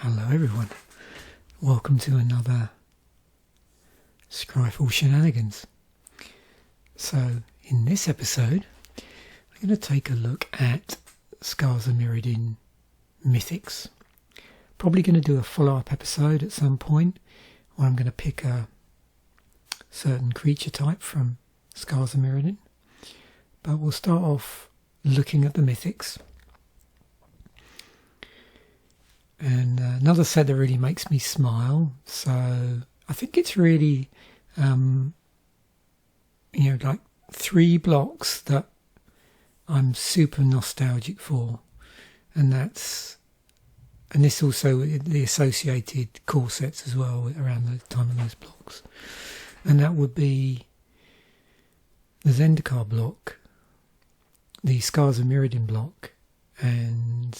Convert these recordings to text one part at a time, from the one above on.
Hello everyone, welcome to another Scryfall Shenanigans. So in this episode I'm going to take a look at Scars of Mirrodin Mythics. Probably going to do a follow-up episode at some point where I'm going to pick a certain creature type from Scars of Mirrodin. But we'll start off looking at the Mythics. And another set that really makes me smile. So I think it's really, like 3 blocks that I'm super nostalgic for. And this also the associated core sets as well around the time of those blocks. And that would be the Zendikar block, the Scars of Mirrodin block, and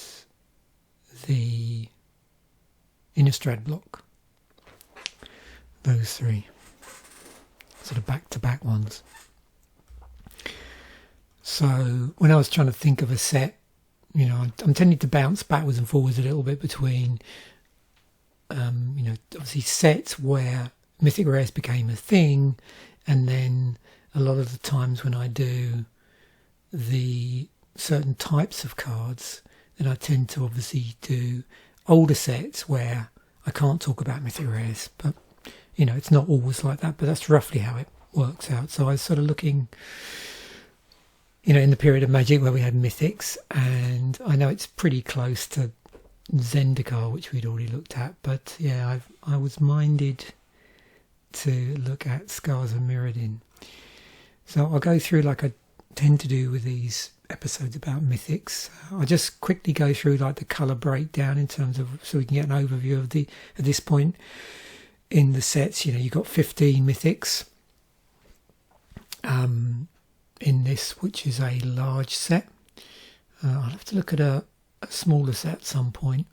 the Innistrad block. Those 3 sort of back-to-back ones. So when I was trying to think of a set, I'm tending to bounce backwards and forwards a little bit between obviously sets where Mythic Rares became a thing, and then a lot of the times when I do the certain types of cards, then I tend to obviously do older sets where I can't talk about Mythic Rares, but it's not always like that, but that's roughly how it works out. So I was sort of looking, in the period of Magic where we had Mythics, and I know it's pretty close to Zendikar, which we'd already looked at, but yeah, I was minded to look at Scars of Mirrodin. So I'll go through like I tend to do with these episodes about Mythics. I'll just quickly go through like the colour breakdown in terms of, so we can get an overview of at this point in the sets. You've got 15 Mythics in this, which is a large set. I'll have to look at a smaller set at some point.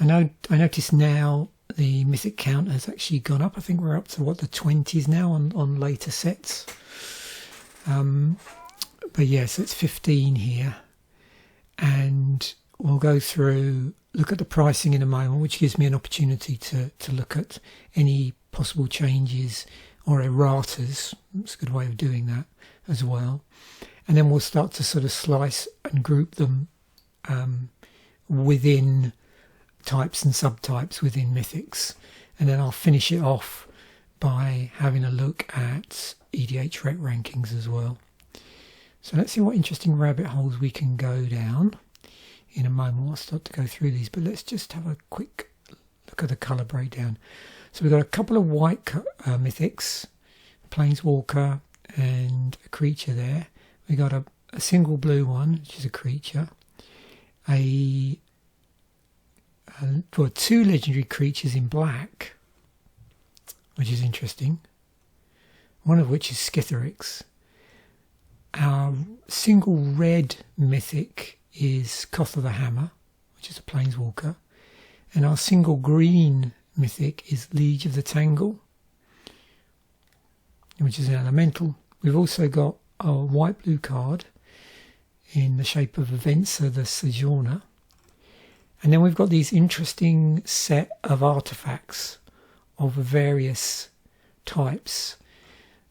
I notice now the Mythic count has actually gone up. I think we're up to the 20s now on later sets. But yes, it's 15 here, and we'll go through, look at the pricing in a moment, which gives me an opportunity to look at any possible changes or erratas. It's a good way of doing that as well. And then we'll start to sort of slice and group them within types and subtypes within Mythics. And then I'll finish it off by having a look at EDHRec rankings as well. So let's see what interesting rabbit holes we can go down. In a moment I'll start to go through these, but let's just have a quick look at the colour breakdown. So we've got a couple of white Mythics, Planeswalker and a creature there. We've got a single blue one, which is a creature. 2 legendary creatures in black, which is interesting. One of which is Scryfall. Our single red Mythic is Koth of the Hammer, which is a Planeswalker. And our single green Mythic is Liege of the Tangle, which is an elemental. We've also got a white-blue card in the shape of Venser the Sojourner. And then we've got these interesting set of artifacts of various types.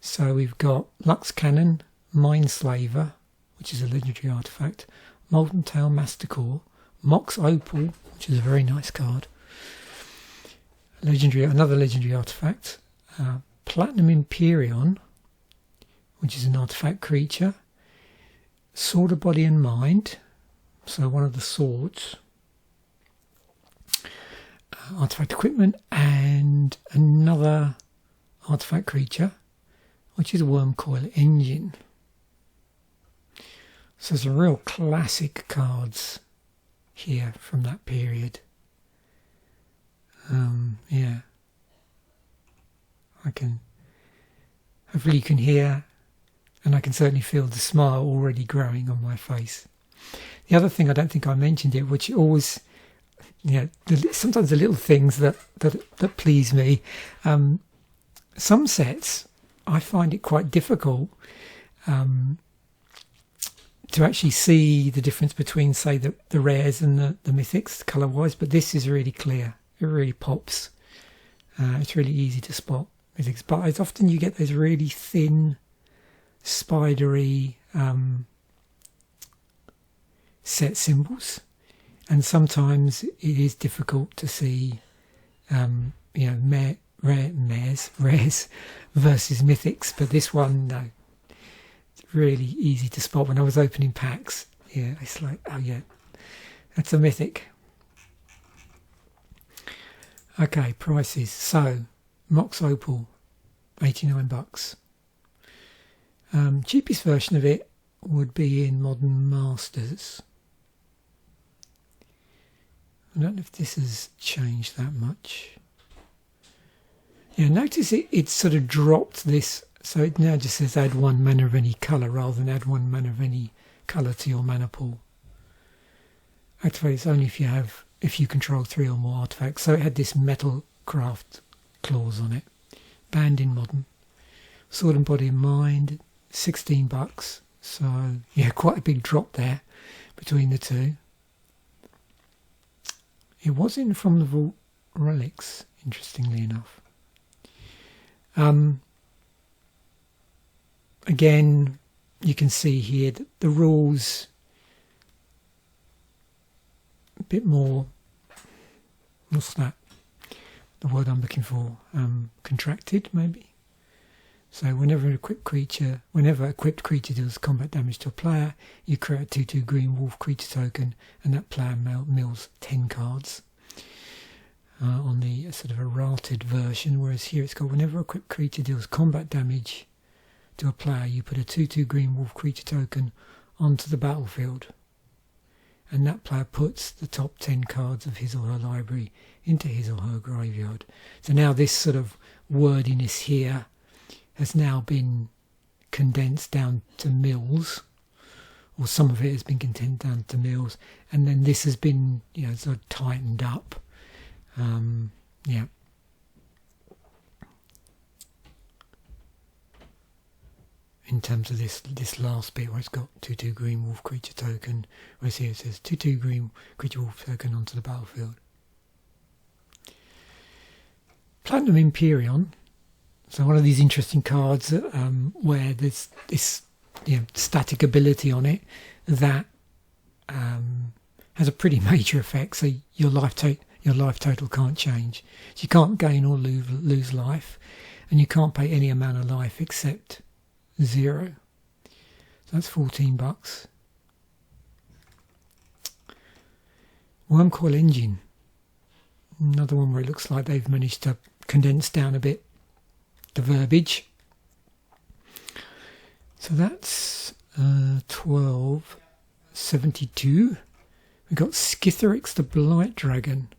So we've got Lux Cannon, Mindslaver, which is a legendary artifact, Molten Tail Masticore, Mox Opal, which is a very nice card, another legendary artifact, Platinum Imperion, which is an artifact creature, Sword of Body and Mind, so one of the swords, artifact equipment, and another artifact creature, which is a Wormcoil Engine. So some real classic cards here from that period. Yeah, hopefully you can hear, and I can certainly feel the smile already growing on my face. The other thing, I don't think I mentioned it, which always, sometimes the little things that please me. Some sets, I find it quite difficult to actually see the difference between, say, the rares and the mythics colour-wise, but this is really clear. It really pops. It's really easy to spot mythics, but it's often you get those really thin, spidery set symbols, and sometimes it is difficult to see, you know, rares versus mythics, but this one, no, it's really easy to spot. When I was opening packs, yeah, it's like, oh yeah, that's a mythic. Okay, prices. So, Mox Opal, $89. Cheapest version of it would be in Modern Masters. I don't know if this has changed that much. Yeah, notice it's sort of dropped this, so it now just says add 1 mana of any colour rather than add 1 mana of any colour to your mana pool. Activates only if you control 3 or more artifacts. So it had this metal craft clause on it. Banned in Modern. Sword and Body and Mind, $16. So yeah, quite a big drop there between the two. It was in From the Vault Relics, interestingly enough. Again, you can see here that the rules a bit more, what's that, the word I'm looking for, contracted maybe. So whenever a equipped creature deals combat damage to a player, you create a 2/2 green wolf creature token, and that player mills 10 cards. On the sort of errated version, whereas here it's got whenever a equipped creature deals combat damage to a player, you put a 2/2 green wolf creature token onto the battlefield, and that player puts the top 10 cards of his or her library into his or her graveyard. So now this sort of wordiness here has now been condensed down to mills, or some of it has been condensed down to mills, and then this has been, you know, sort of tightened up. Yeah. In terms of this last bit where it's got 2/2 green wolf creature token, whereas here it says 2/2 green creature wolf token onto the battlefield. Platinum Imperion. So one of these interesting cards where there's this, you know, static ability on it that has a pretty major effect. So your life total can't change. So you can't gain or lose life, and you can't pay any amount of life except 0. So that's $14. Wormcoil Engine. Another one where it looks like they've managed to condense down a bit the verbiage. So that's $12.72. We've got Skithiryx the Blight Dragon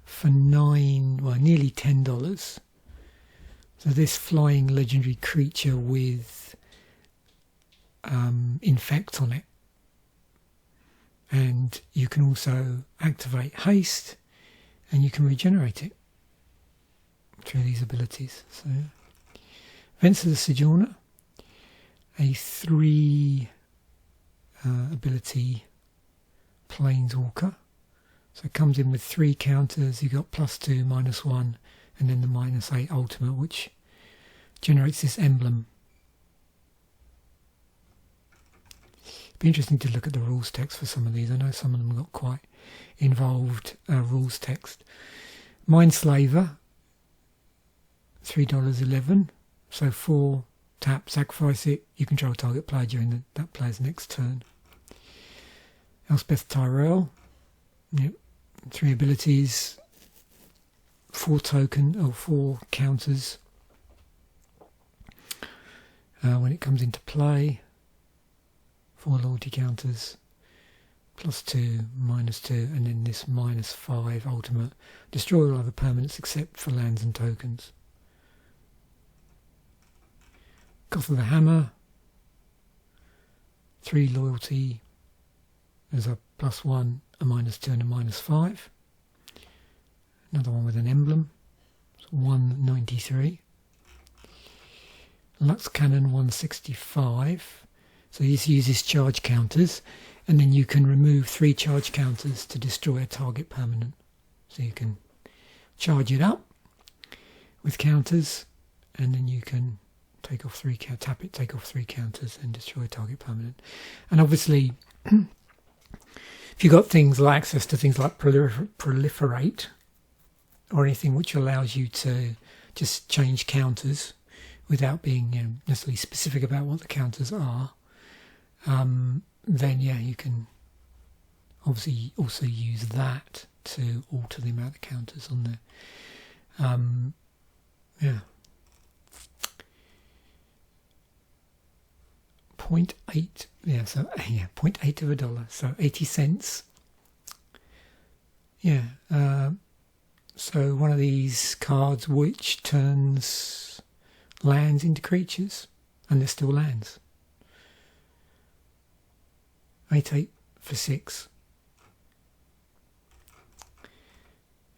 for nearly $10. So this flying legendary creature with infect on it, and you can also activate haste, and you can regenerate it through these abilities. So Events of the Sojourner, a 3 ability Planeswalker. So it comes in with 3 counters. You've got +2, -1, and then the -8 ultimate, which generates this emblem. It'd be interesting to look at the rules text for some of these. I know some of them got quite involved rules text. Mindslaver, $3.11. So 4 tap, sacrifice it. You control target player during that player's next turn. Elspeth Tyrell, yep, 3 abilities, 4 counters when it comes into play. 4 loyalty counters, +2, -2, and then this -5 ultimate. Destroy all other permanents except for lands and tokens. Goth of the Hammer, 3 loyalty. There's a +1, a -2, and a -5. Another one with an emblem. It's 193. Lux Cannon, 165. So this uses charge counters, and then you can remove 3 charge counters to destroy a target permanent. So you can charge it up with counters, and then you can take off 3, tap it, take off 3 counters, and destroy a target permanent. And obviously, if you've got things like access to things like proliferate, or anything which allows you to just change counters without being necessarily specific about what the counters are, then yeah, you can obviously also use that to alter the amount of counters on there. Yeah. 0.8, yeah, so yeah, 0.8 of a dollar, so 80 cents. Yeah, so one of these cards which turns lands into creatures, and they're still lands. 8/8 for 6.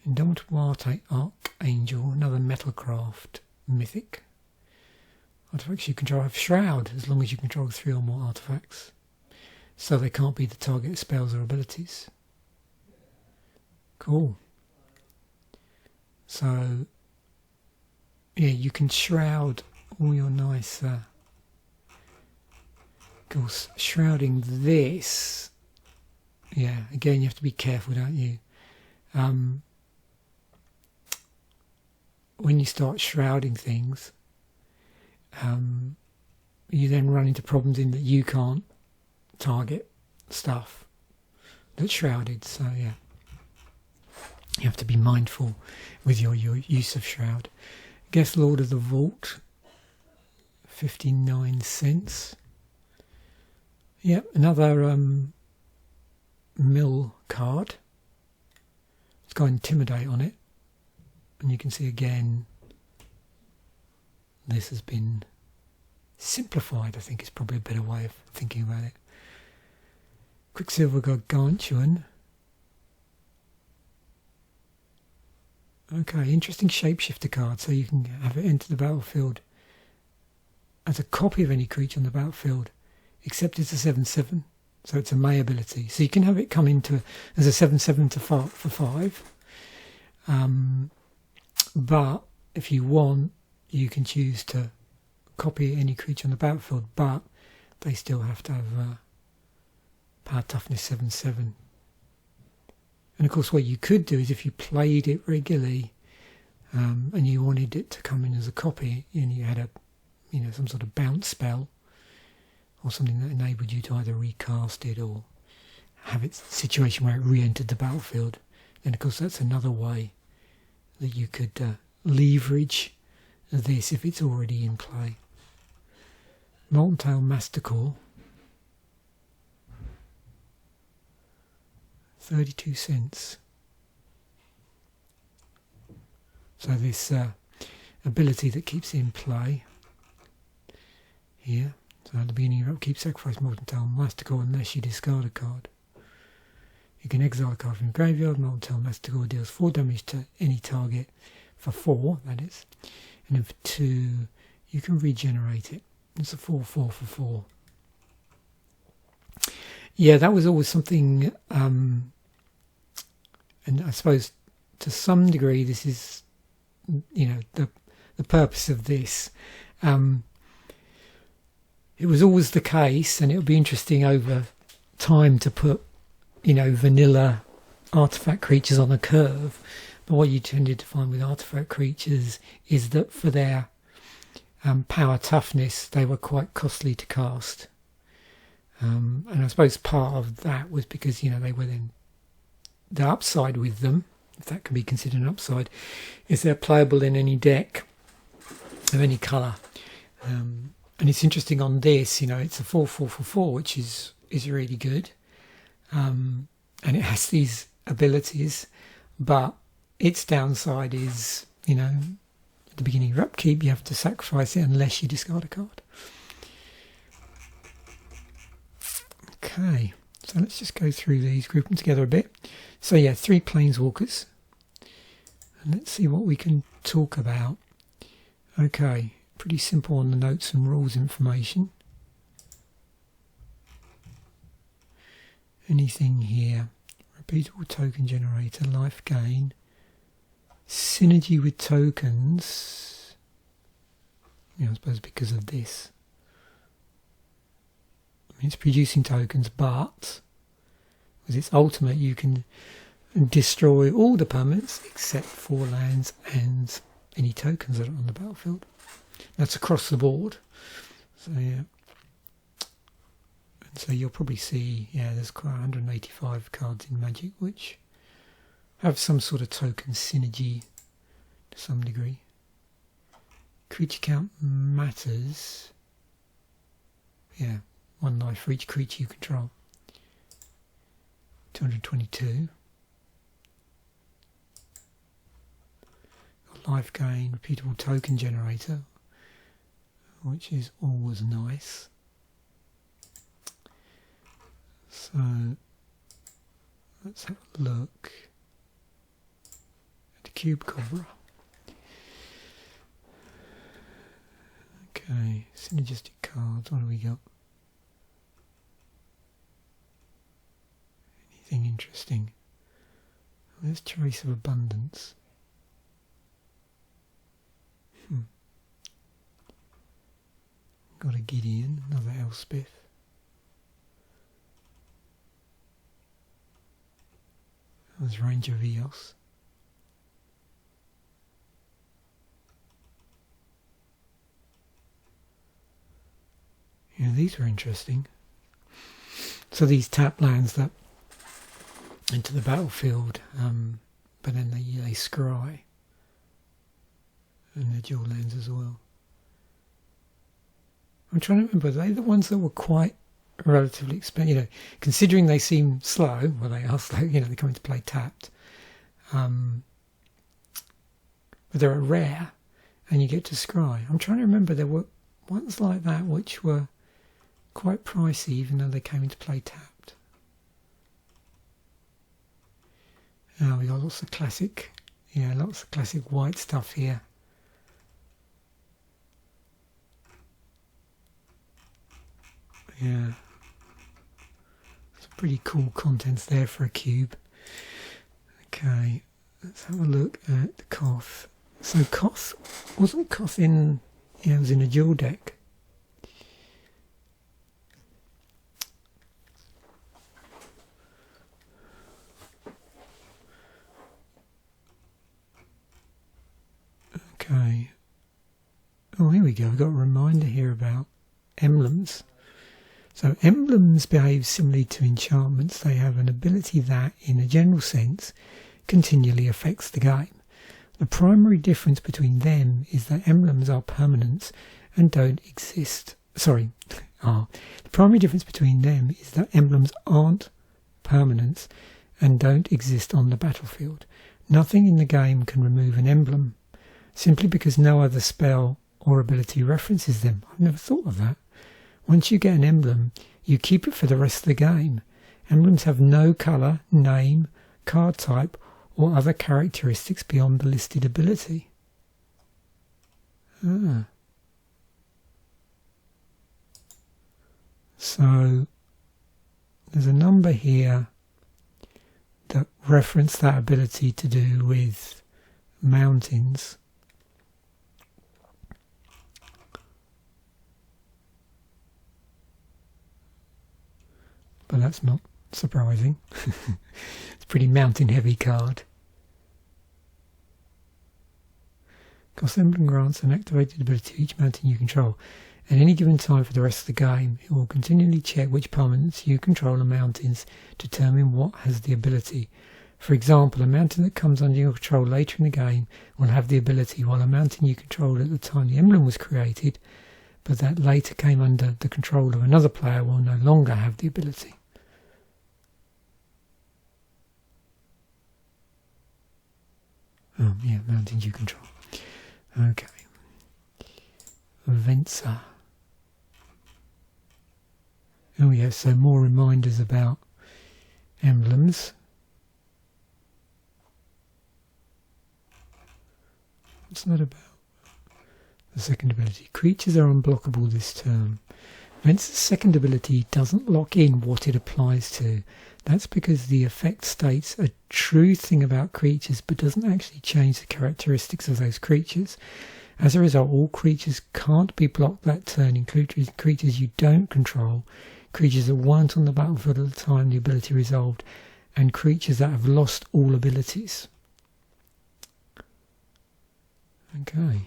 Indomitable Archangel, another Metalcraft mythic. Artifacts you control have Shroud, as long as you control 3 or more artifacts. So they can't be the target of spells or abilities. Cool. So, yeah, you can shroud all your nice... of course, shrouding this... Yeah, again, you have to be careful, don't you? When you start shrouding things... you then run into problems in that you can't target stuff that's shrouded, so yeah, you have to be mindful with your use of shroud. Guest Lord of the Vault, 59 cents. Yep, another mill card. It's got Intimidate on it, and you can see again this has been simplified, I think is probably a better way of thinking about it. Quicksilver Gargantuan. Okay, interesting shapeshifter card, so you can have it enter the battlefield as a copy of any creature on the battlefield, except it's a 7/7, so it's a May ability. So you can have it come into as a 7/7 for 5. But if you want, you can choose to copy any creature on the battlefield, but they still have to have power toughness 7/7. And of course what you could do is if you played it regularly and you wanted it to come in as a copy, and you had some sort of bounce spell or something that enabled you to either recast it or have its situation where it re-entered the battlefield, then of course that's another way that you could leverage this if it's already in play. Molten Tail Masticore, 32 cents. So this ability that keeps it in play here. So at the beginning of upkeep, sacrifice Molten Tail Masticore unless you discard a card. You can exile a card from your graveyard. Molten Tail Masticore deals 4 damage to any target for 4, that is. And then for 2, you can regenerate it. It's a 4/4 for 4. Yeah, that was always something, and I suppose to some degree this is, the purpose of this. It was always the case, and it would be interesting over time to put, vanilla artifact creatures on a curve. But what you tended to find with artifact creatures is that for their power toughness, they were quite costly to cast. And I suppose part of that was because, they were then, the upside with them, if that can be considered an upside, is they're playable in any deck of any colour. And it's interesting on this, it's a 4/4 for 4, which is really good. And it has these abilities, but its downside is, at the beginning of your upkeep, you have to sacrifice it unless you discard a card. Okay, so let's just go through these, group them together a bit. So yeah, 3 Planeswalkers. And let's see what we can talk about. Okay, pretty simple on the notes and rules information. anything here. Repeatable token generator, life gain, synergy with tokens. I suppose because of this. It's producing tokens, but with its ultimate you can destroy all the permanents except for lands and any tokens that are on the battlefield. That's across the board. So yeah. And so you'll probably see, there's quite 185 cards in Magic which have some sort of token synergy to some degree. Creature count matters. Yeah. 1 life for each creature you control. 222. Got life gain, repeatable token generator, which is always nice. So let's have a look at the Cube Cobra. Okay, synergistic cards. What do we got? Anything interesting? There's Trace of Abundance. Got a Gideon, another Elspeth. There's Ranger Vios. These were interesting. So these tap lands that into the battlefield, but then they scry, and they're dual lands as well. I'm trying to remember, are they the ones that were quite relatively expensive? Considering they seem slow, well, they are slow. They come into play tapped, but they're a rare, and you get to scry. I'm trying to remember, there were ones like that which were quite pricey, even though they came into play tapped. We got lots of classic, lots of classic white stuff here. Yeah, some pretty cool contents there for a cube. Okay, let's have a look at the Koth. So Koth, wasn't Koth in, it was in a dual deck. Okay. Oh, here we go. We've got a reminder here about emblems. So emblems behave similarly to enchantments. They have an ability that, in a general sense, continually affects the game. The primary difference between them is that emblems are permanents and don't exist. The primary difference between them is that emblems aren't permanents and don't exist on the battlefield. Nothing in the game can remove an emblem, simply because no other spell or ability references them. I've never thought of that. Once you get an emblem, you keep it for the rest of the game. Emblems have no colour, name, card type, or other characteristics beyond the listed ability. So there's a number here that reference that ability to do with mountains. But that's not surprising. It's a pretty mountain heavy card. Cost emblem grants an activated ability to each mountain you control. At any given time for the rest of the game, it will continually check which permanents you control on mountains to determine what has the ability. For example, a mountain that comes under your control later in the game will have the ability, while a mountain you controlled at the time the emblem was created, but that later came under the control of another player, will no longer have the ability. Oh, yeah, mountains you control. Okay. Venza. Oh, yeah, so more reminders about emblems. What's that about? The second ability. Creatures are unblockable this turn. Its second ability doesn't lock in what it applies to. That's because the effect states a true thing about creatures but doesn't actually change the characteristics of those creatures. As a result, all creatures can't be blocked that turn, including creatures you don't control, creatures that weren't on the battlefield at the time the ability resolved, and creatures that have lost all abilities. Okay.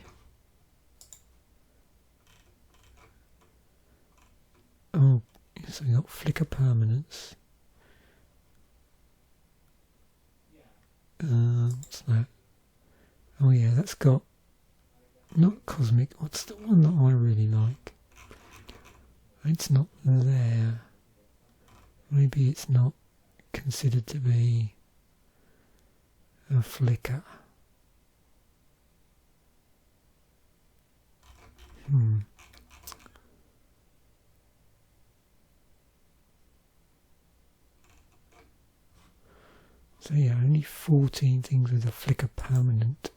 Oh, so we got flicker permanence. What's that? Oh yeah, that's got not cosmic. What's the one that I really like? It's not there. Maybe it's not considered to be a flicker. So yeah, only 14 things with a flicker permanent.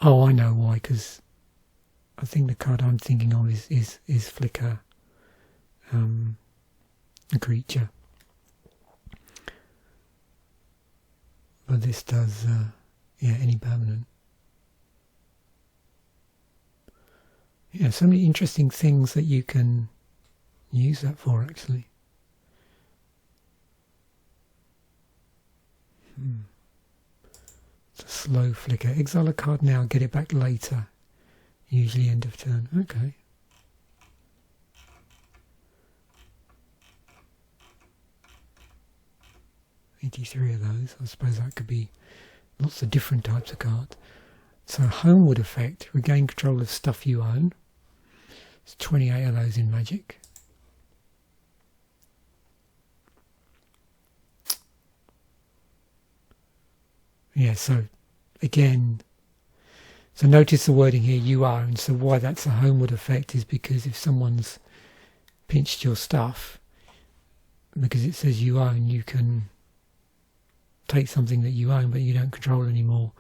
Oh, I know why, because I think the card I'm thinking of is flicker a creature. But this does, yeah, any permanent. Yeah, so many interesting things that you can use that for, actually. It's a slow flicker. Exile a card now, get it back later. Usually end of turn. Okay. $83 of those. I suppose that could be lots of different types of cards. So Homeward effect, regain control of stuff you own. There's 28 of those in Magic. Yeah, so again, so notice the wording here, you own. So why that's a Homeward effect is because if someone's pinched your stuff, because it says you own, you can take something that you own but you don't control anymore,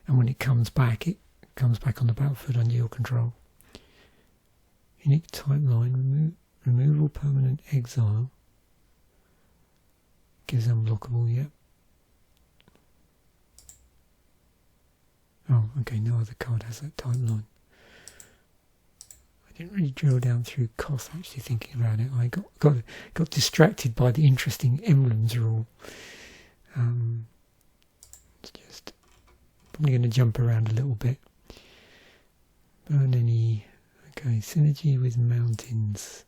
and when it comes back on the battlefield under your control. Unique type line, removal, permanent, exile. Gives unblockable, yep. Oh, okay, no other card has that timeline. I didn't really drill down through cost actually thinking about it. I got distracted by the interesting emblems rule. It's just probably going to jump around a little bit. Burn any... Okay, synergy with mountains.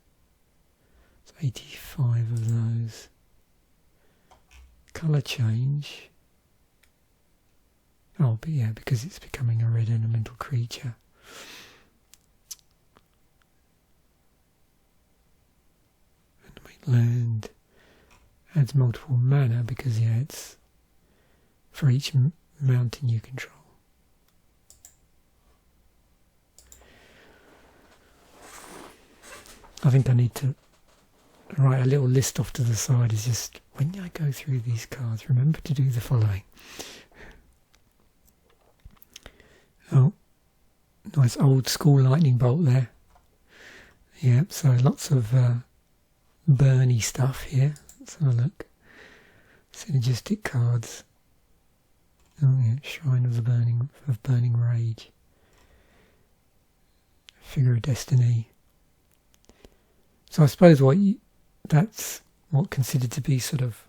It's 85 of those. Colour change. Oh, but yeah, because it's becoming a red elemental creature. Animate land. Adds multiple mana because, yeah, it's for each mountain you control. I think I need to write a little list off to the side. Is just when I go through these cards, remember to do the following. Oh, nice old school lightning bolt there. Yeah, so lots of burny stuff here. Let's have a look. Synergistic cards. Oh yeah, Shrine of the Burning Rage. Figure of Destiny. So I suppose that's what considered to be sort of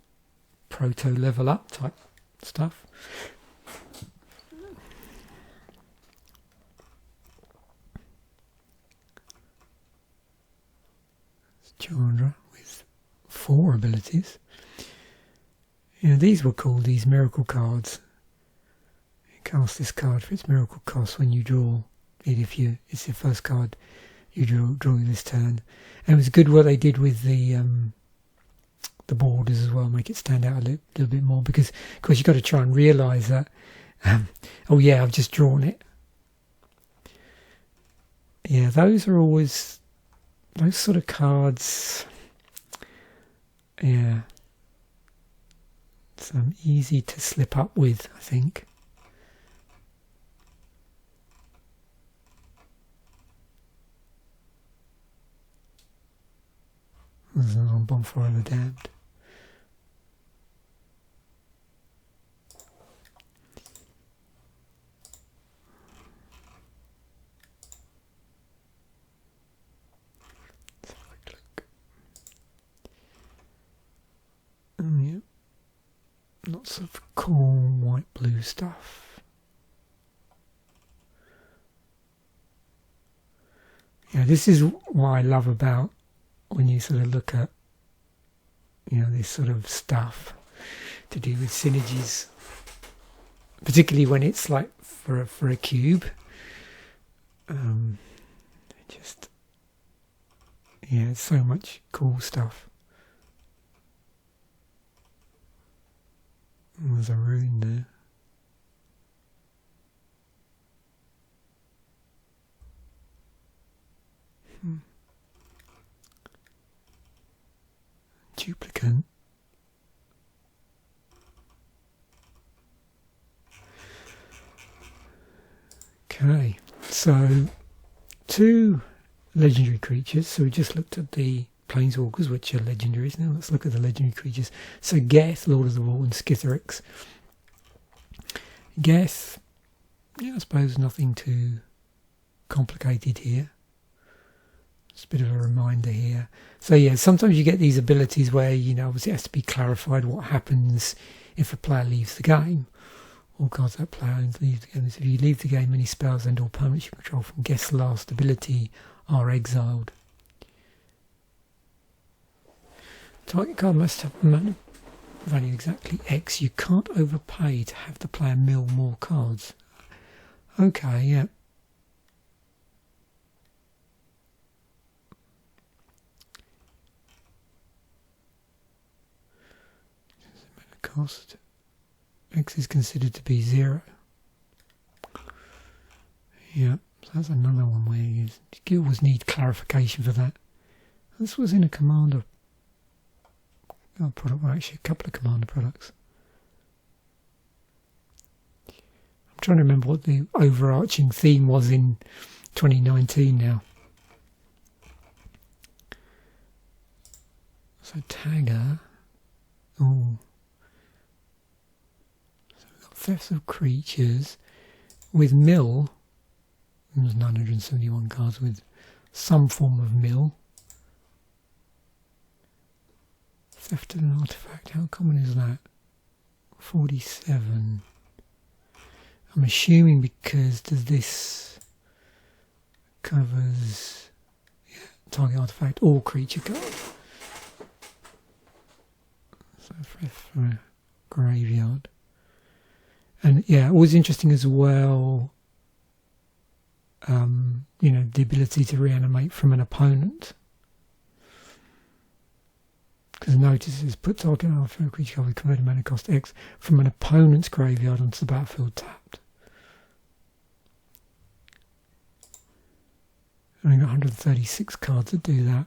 proto level up type stuff. Chandra with 4 abilities. You know, these were called these miracle cards. You cast this card for its miracle cost when you draw it. If it's your first card you draw this turn. And it was good what they did with the borders as well, make it stand out a little bit more, because of course you've got to try and realise that oh yeah, I've just drawn it. Yeah, those are always those sort of cards. Yeah, it's easy to slip up with, I think. There's another Bonfire of the Damned. Let's have a quick look. Oh yeah. Lots of cool white blue stuff. Yeah, this is what I love about when you sort of look at, you know, this sort of stuff to do with synergies, particularly when it's like for a cube. Just yeah, it's so much cool stuff. There's a rune there. Duplicate. Okay, so 2 legendary creatures. So we just looked at the Planeswalkers, which are legendaries. Now let's look at the legendary creatures. So Geth, Lord of the Vault, and Scryfall. Geth, yeah, I suppose nothing too complicated here. Just a bit of a reminder here. So yeah, sometimes you get these abilities where, you know, obviously it has to be clarified what happens if a player leaves the game. All cards that player leaves the game. So if you leave the game, any spells and or permanents you control from Geth's last ability are exiled. Target card must have a mana value exactly X. You can't overpay to have the player mill more cards. Okay, yeah. Cost X is considered to be 0. Yeah, so that's another one where you always need clarification for that. This was in a commander product, well actually a couple of commander products. I'm trying to remember what the overarching theme was in 2019 now. So Tagger, oh. Thefts of creatures with mill. There's 971 cards with some form of mill. Theft of an artifact. How common is that? 47. I'm assuming because does this covers target artifact or creature card. So for a graveyard. And yeah, always interesting as well, you know, the ability to reanimate from an opponent. Because notice it's put target alpha creature card with converted mana cost X from an opponent's graveyard onto the battlefield tapped. Only got 136 cards that do that.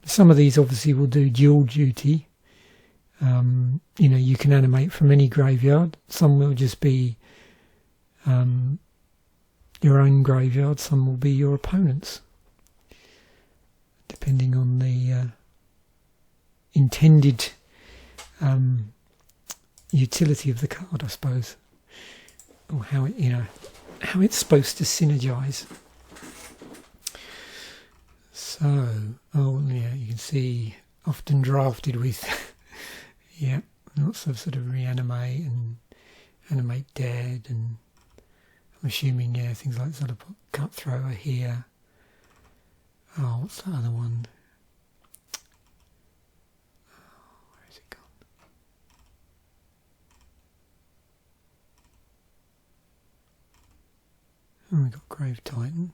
Some of these obviously will do dual duty. You know, you can animate from any graveyard. Some will just be your own graveyard. Some will be your opponent's, depending on the intended utility of the card, I suppose, or how it, you know, how it's supposed to synergize. So, oh yeah, you can see often drafted with. Yeah, lots of sort of reanimate and animate dead, and I'm assuming, yeah, things like sort of cutthroat are here. Oh, what's that other one? Oh, where is it gone? Oh, we've got Grave Titan.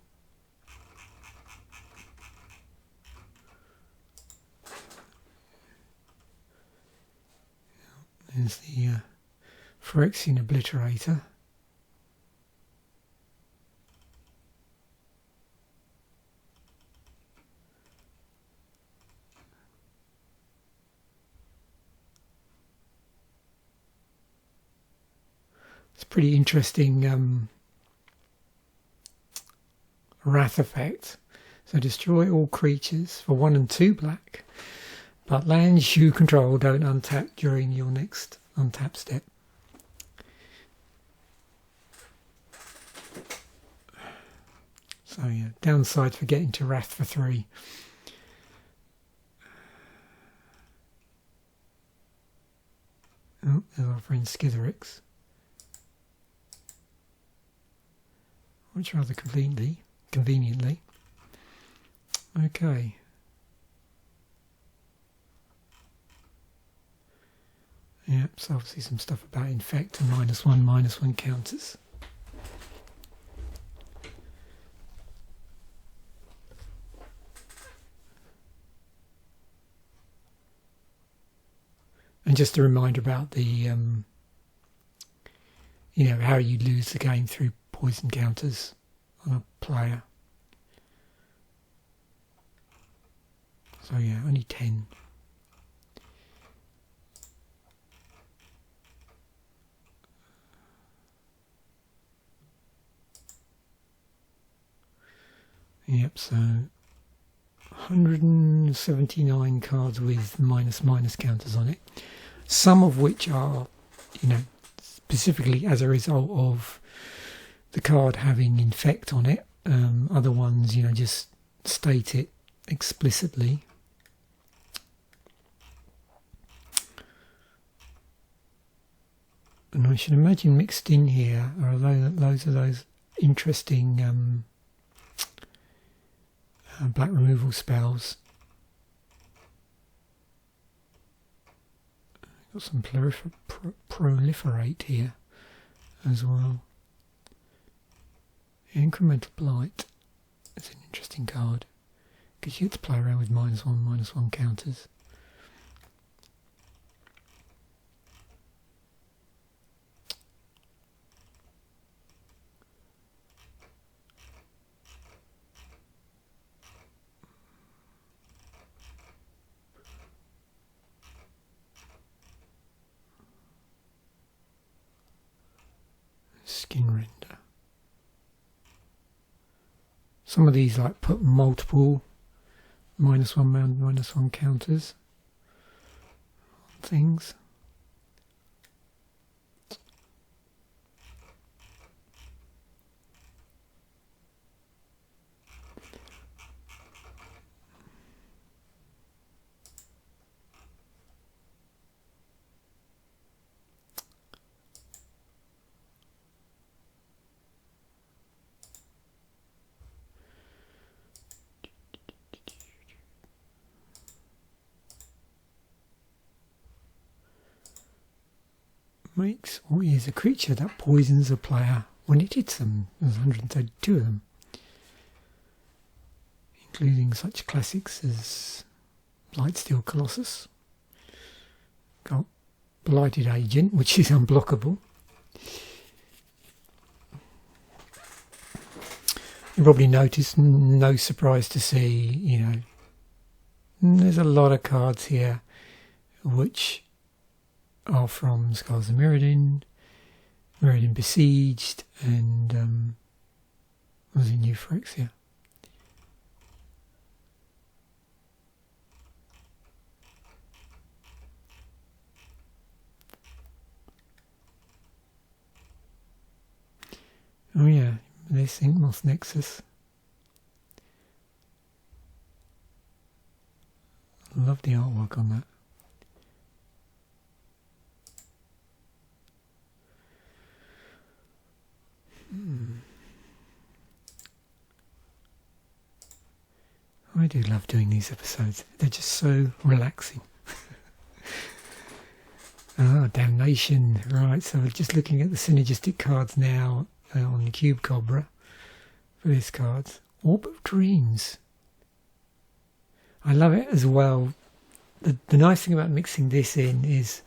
There's the Phyrexian Obliterator. It's pretty interesting Wrath effect. So destroy all creatures for 1 and 2 black, but lands you control don't untap during your next untap step. So yeah, downside for getting to Wrath for 3. Oh, there's our friend Skitherix. Which rather conveniently. Okay. Yep, so obviously some stuff about infect and -1/-1 counters. And just a reminder about the, you know, how you lose the game through poison counters on a player. So yeah, only 10. Yep, so 179 cards with -/- counters on it. Some of which are, you know, specifically as a result of the card having infect on it. Other ones, you know, just state it explicitly. And I should imagine mixed in here are loads of those interesting black removal spells. Got some proliferate here as well. Incremental Blight is an interesting card because you get to play around with -1/-1 counters. Skin Render. Some of these like put multiple -1/-1 counters on things. Makes or is a creature that poisons a player when it hits them. There's 132 of them, including such classics as Blightsteel Colossus. Got Blighted Agent, which is unblockable. You probably noticed, no surprise to see, you know, there's a lot of cards here which are from Scars of Mirrodin, Mirrodin Besieged, and was in Euphorexia. Oh yeah, this Inkmoth Nexus. Love the artwork on that. I do love doing these episodes. They're just so relaxing. Oh, Damnation. Right, so we're just looking at the synergistic cards now on Cube Cobra for this card. Orb of Dreams. I love it as well. The nice thing about mixing this in is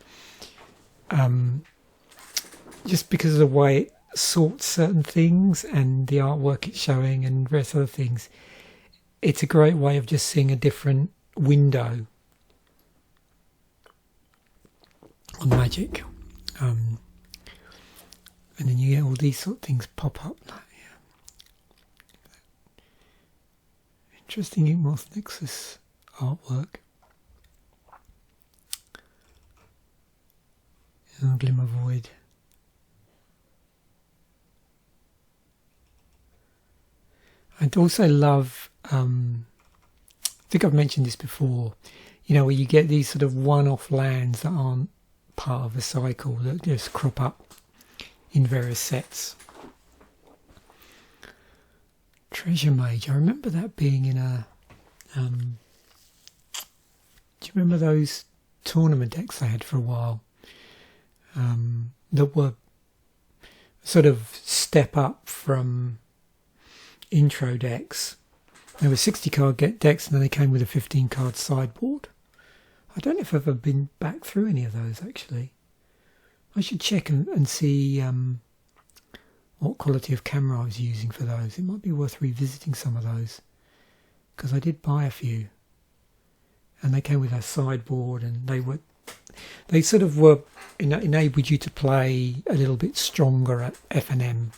just because of the way it sorts certain things and the artwork it's showing and various other things, it's a great way of just seeing a different window on Magic. And then you get all these sort of things pop up. Like, yeah. Interesting Inkmoth Nexus artwork. Oh, Glimmer Void. I'd also love, I think I've mentioned this before, you know, where you get these sort of one-off lands that aren't part of a cycle that just crop up in various sets. Treasure Mage, I remember that being in a, do you remember those tournament decks they had for a while? That were sort of step up from intro decks. There were 60 card decks and then they came with a 15 card sideboard. I don't know if I've ever been back through any of those actually. I should check and see what quality of camera I was using for those. It might be worth revisiting some of those because I did buy a few and they came with a sideboard and they sort of were enabled you to play a little bit stronger at F&M.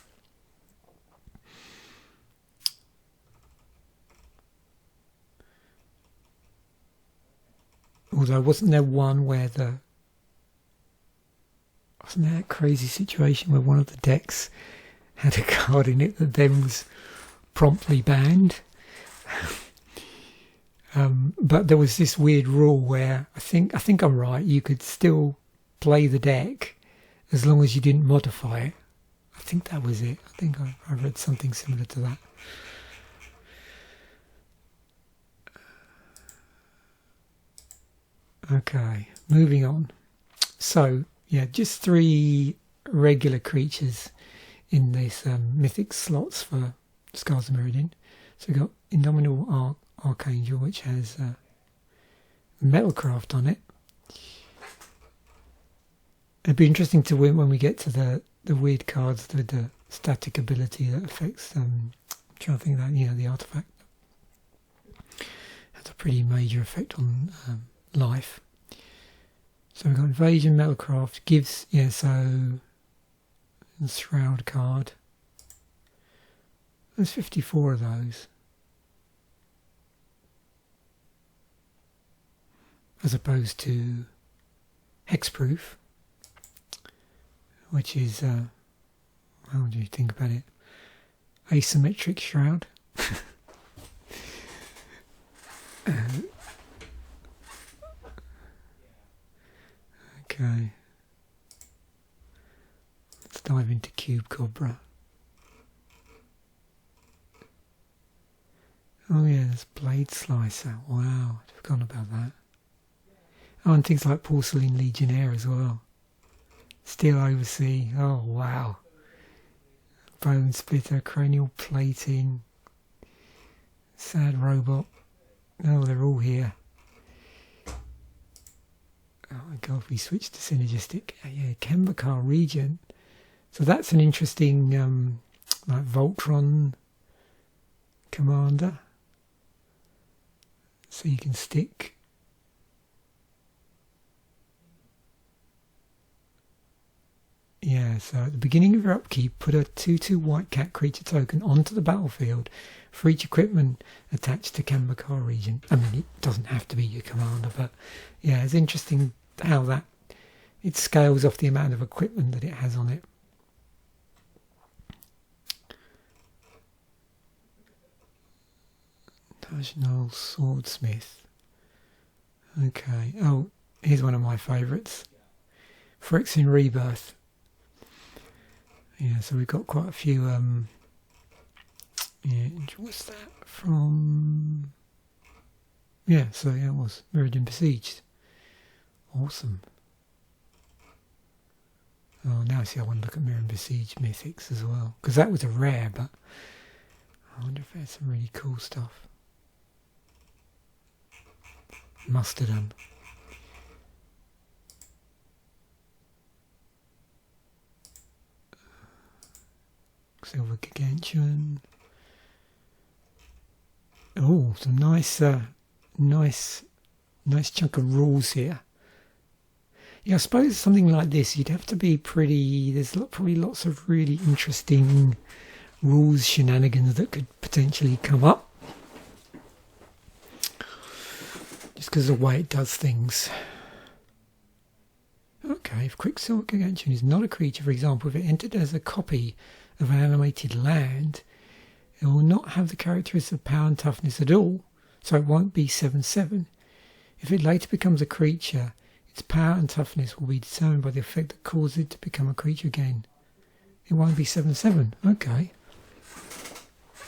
Although wasn't there one where wasn't there that crazy situation where one of the decks had a card in it that then was promptly banned? But there was this weird rule where I think I'm right. You could still play the deck as long as you didn't modify it. I think that was it. I think I read something similar to that. Okay, moving on. So yeah, just 3 regular creatures in this mythic slots for Scars of Mirrodin. So we've got Indomitable Archangel, which has Metalcraft on it. It'd be interesting to win when we get to the weird cards with the static ability that affects. I'm trying to think that the artifact has a pretty major effect on life. So we've got Invasion, Metalcraft, gives so Shroud card. There's 54 of those. As opposed to Hexproof, which is, how do you think about it? Asymmetric Shroud. Okay. Let's dive into Cube Cobra. Oh yeah, there's Blade Slicer. Wow, I'd forgotten about that. Oh, and things like Porcelain Legionnaire as well. Steel Oversea. Oh, wow. Bone Splitter, Cranial Plating. Sad Robot. Oh, they're all here. Oh my god, we switched to Synergistic. Yeah, Kembakar Regent. So that's an interesting, like Voltron Commander. So you can stick. Yeah, so at the beginning of your upkeep, put a 2/2 white cat creature token onto the battlefield for each equipment attached to Kembakar Regent. I mean, it doesn't have to be your commander, but yeah, it's interesting how it scales off the amount of equipment that it has on it. Tajnal Swordsmith. Okay. Oh, here's one of my favourites. Phyrexian Rebirth. Yeah, so we've got quite a few. Yeah, what's that from? Yeah, so yeah, it was Mirrodin Besieged. Awesome. Oh, now I see. I want to look at Mirrodin Besieged Mythics as well, because that was a rare. But I wonder if there's some really cool stuff. Mustardom. Silver Gargantuan. Oh, some nice chunk of rules here. Yeah, I suppose something like this, you'd have to be pretty. There's probably lots of really interesting rules shenanigans that could potentially come up. just because of the way it does things. Okay, if Quicksilver Gargantuan is not a creature, for example, if it entered as a copy of an animated land, it will not have the characteristics of power and toughness at all, so it won't be 7/7. If it later becomes a creature, its power and toughness will be determined by the effect that causes it to become a creature again. It won't be 7/7. Okay.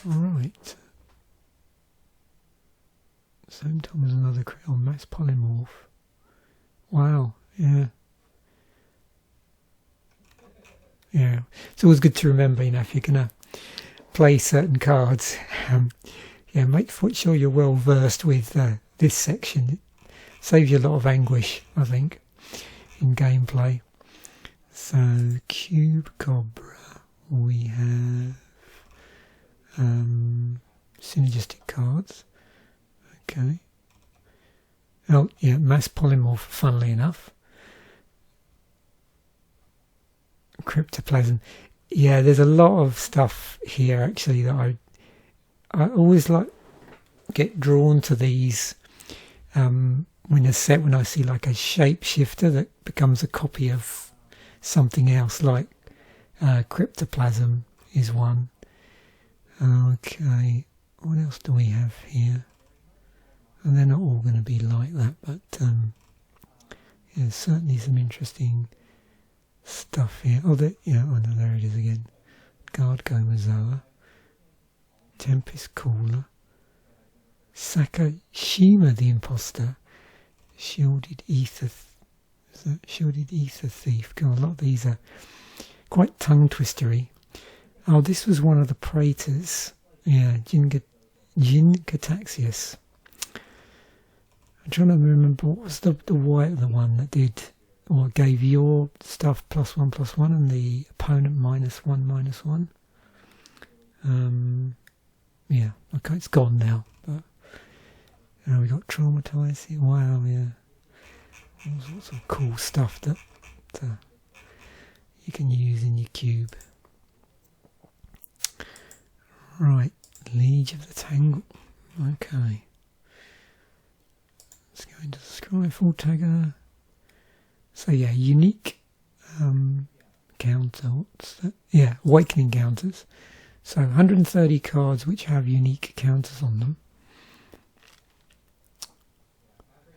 Alright. Same time as another mass polymorph. Wow, yeah. Yeah, it's always good to remember, you know, if you're going to play certain cards, yeah, make sure you're well versed with this section. It saves you a lot of anguish, I think, in gameplay. So, Cube Cobra, we have synergistic cards. Okay. Oh, yeah, mass polymorph, funnily enough. Cryptoplasm. Yeah, there's a lot of stuff here actually that I always get drawn to these when I see like a shapeshifter that becomes a copy of something else, like Cryptoplasm is one. Okay, what else do we have here? And they're not all going to be like that, but yeah, certainly some interesting stuff here. Oh, no, there it is again. Guard Gomazoa, Tempest Caller, Sakashima the Imposter, Shielded Ether Thief. God, a lot of these are quite tongue twistery. Oh, this was one of the Praetors. Yeah, Jin Cataxius. I'm trying to remember what was the white of the one that did, or gave your stuff +1/+1 and the opponent -1/-1. Yeah, okay, it's gone now. But we got Traumatized here. Wow, yeah, all sorts of cool stuff that you can use in your cube. Right, Liege of the Tangle. Okay, let's go into the Scryfall tagger. So yeah, unique counter. What's that? Yeah, awakening counters. So 130 cards which have unique counters on them.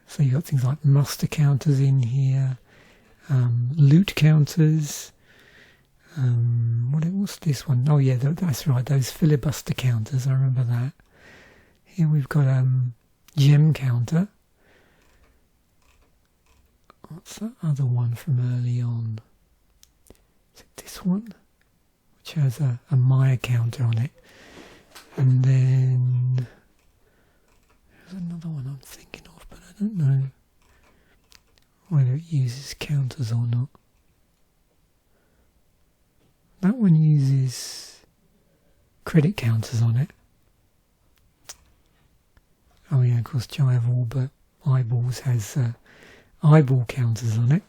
So you've got things like muster counters in here, loot counters. What's this one? Oh yeah, that's right. Those filibuster counters. I remember that. Here we've got gem counter. What's that other one from early on? Is it this one? Which has a Maya counter on it. And then there's another one I'm thinking of, but I don't know whether it uses counters or not. That one uses credit counters on it. Oh yeah, of course, Jai of all but eyeballs has eyeball counters on it.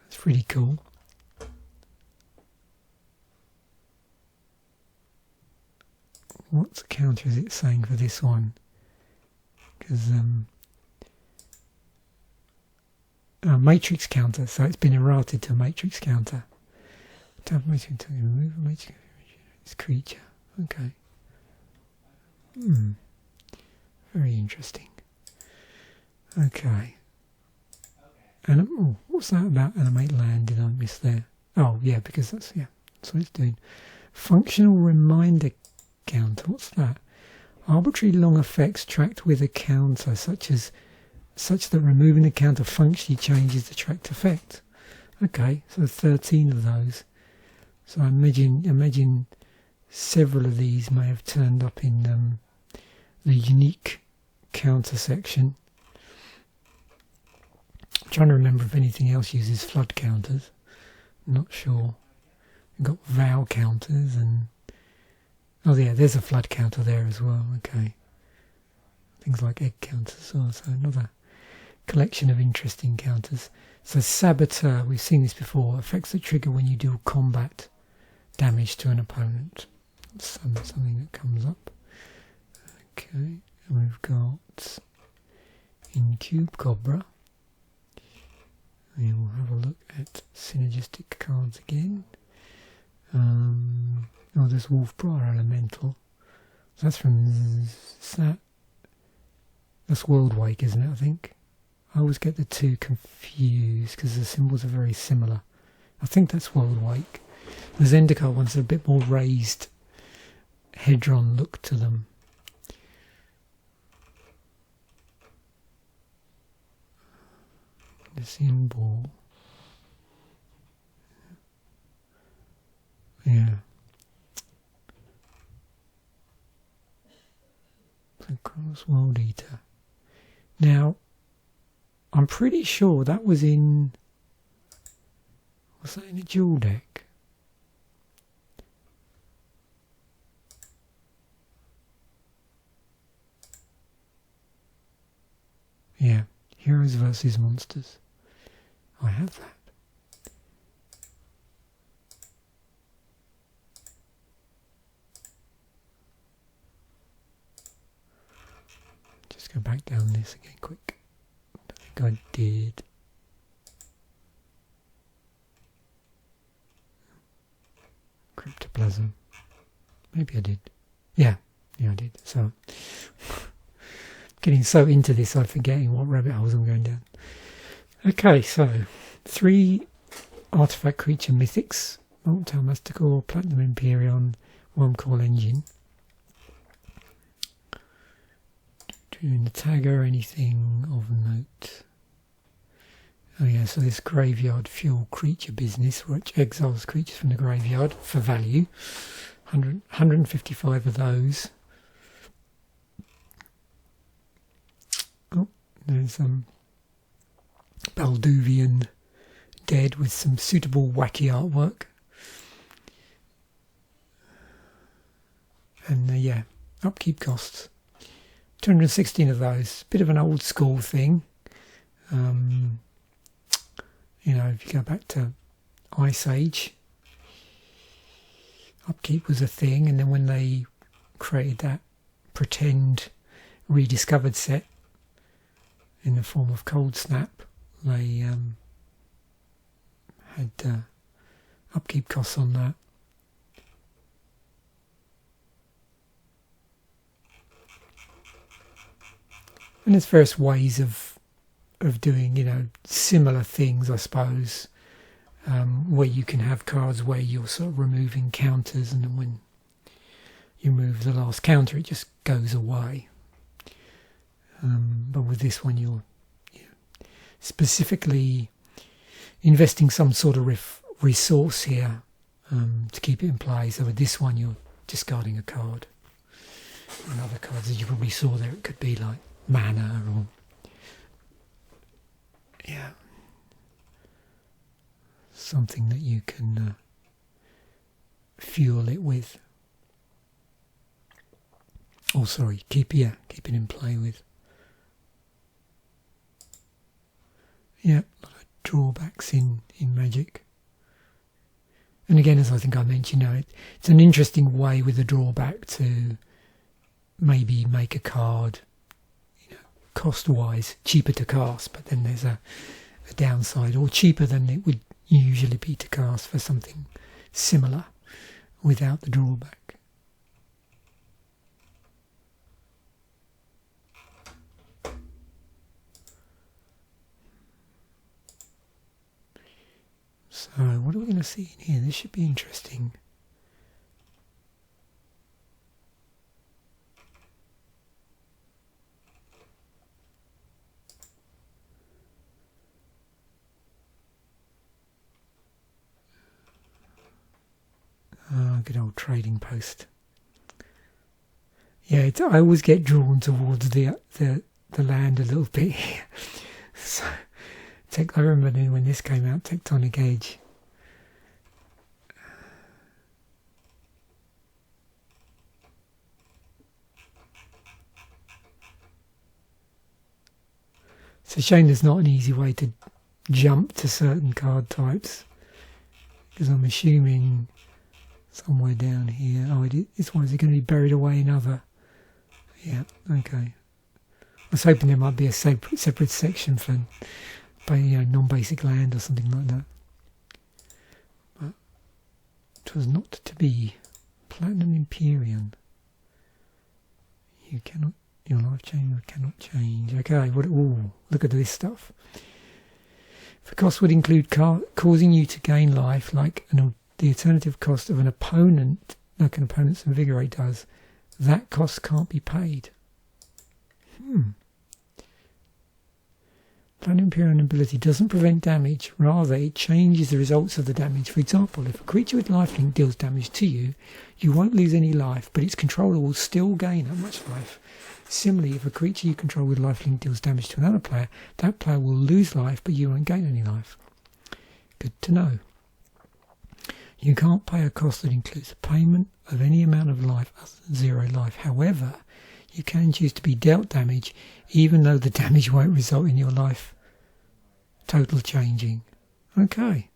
That's pretty cool. What counter is it saying for this one? Because matrix counter, so it's been errated to a matrix counter. Tap matrix to remove a matrix creature. Okay. Very interesting. Okay. And what's that about animate land? Did I miss there? Oh yeah, because that's what it's doing. Functional reminder counter. What's that? Arbitrary long effects tracked with a counter, such that removing the counter functionally changes the tracked effect. Okay, so 13 of those. So I imagine several of these may have turned up in the unique counter section. I'm trying to remember if anything else uses flood counters. I'm not sure. We've got vow counters and oh yeah, there's a flood counter there as well. Okay, things like egg counters as well. So another collection of interesting counters. So Saboteur, we've seen this before. Affects the trigger when you do combat damage to an opponent. Something that comes up. Okay, and we've got in Cube Cobra. We will have a look at synergistic cards again. Oh, there's Wolfbriar Elemental. That's from that's World Wake, isn't it? I think. I always get the two confused because the symbols are very similar. I think that's World Wake. The Zendikar ones are a bit more raised hedron look to them. The symbol. Yeah. Cross World Eater. Now, I'm pretty sure that was in... Was that in a dual deck? Yeah. Heroes versus Monsters. I have that. Just go back down this again quick. I think I did. Cryptoplasm. Maybe I did. Yeah, I did. So, getting so into this, I'm forgetting what rabbit holes I'm going down. Okay, so 3 artifact creature mythics, Molten Mystical, Platinum Empyrean, Wormcoil Engine. Doing the tagger, anything of note. Oh yeah, so this graveyard fuel creature business, which exiles creatures from the graveyard for value. 155 of those. Oh, there's Balduvian Dead with some suitable wacky artwork. And yeah, upkeep costs. 216 of those. Bit of an old school thing. You know, if you go back to Ice Age, upkeep was a thing, and then when they created that pretend rediscovered set in the form of Cold Snap, they had upkeep costs on that. And there's various ways of doing, you know, similar things, I suppose, where you can have cards where you're sort of removing counters, and then when you move the last counter, it just goes away. But with this one, you're specifically investing some sort of resource here to keep it in play. So with this one, you're discarding a card. And other cards, as you probably saw there, it could be like mana or something that you can fuel it with. Oh, sorry, keep it in play with. Yeah, a lot of drawbacks in Magic. And again, as I think I mentioned, it's an interesting way with a drawback to maybe make a card, cost-wise, cheaper to cast, but then there's a downside, or cheaper than it would usually be to cast for something similar without the drawback. So, what are we going to see in here? This should be interesting. Good old trading post. Yeah, I always get drawn towards the land a little bit. So, I remember when this came out, Tectonic Age. It's a shame there's not an easy way to jump to certain card types, because I'm assuming somewhere down here. Oh, this one, is it going to be buried away in other? Yeah, okay. was hoping there might be a separate section for, non-basic land or something like that. But it was not to be. Platinum Empyrean. You cannot. Your life change or cannot change. Okay. What? Ooh, look at this stuff. The cost would include causing you to gain life, like the alternative cost of an opponent, like an opponent's Invigorate does. That cost can't be paid. Platinum Imperial ability doesn't prevent damage, rather it changes the results of the damage. For example, if a creature with lifelink deals damage to you, you won't lose any life, but its controller will still gain that much life. Similarly, if a creature you control with lifelink deals damage to another player, that player will lose life, but you won't gain any life. Good to know. You can't pay a cost that includes the payment of any amount of life other than 0 life. However, you can choose to be dealt damage, even though the damage won't result in your life total changing. Okay.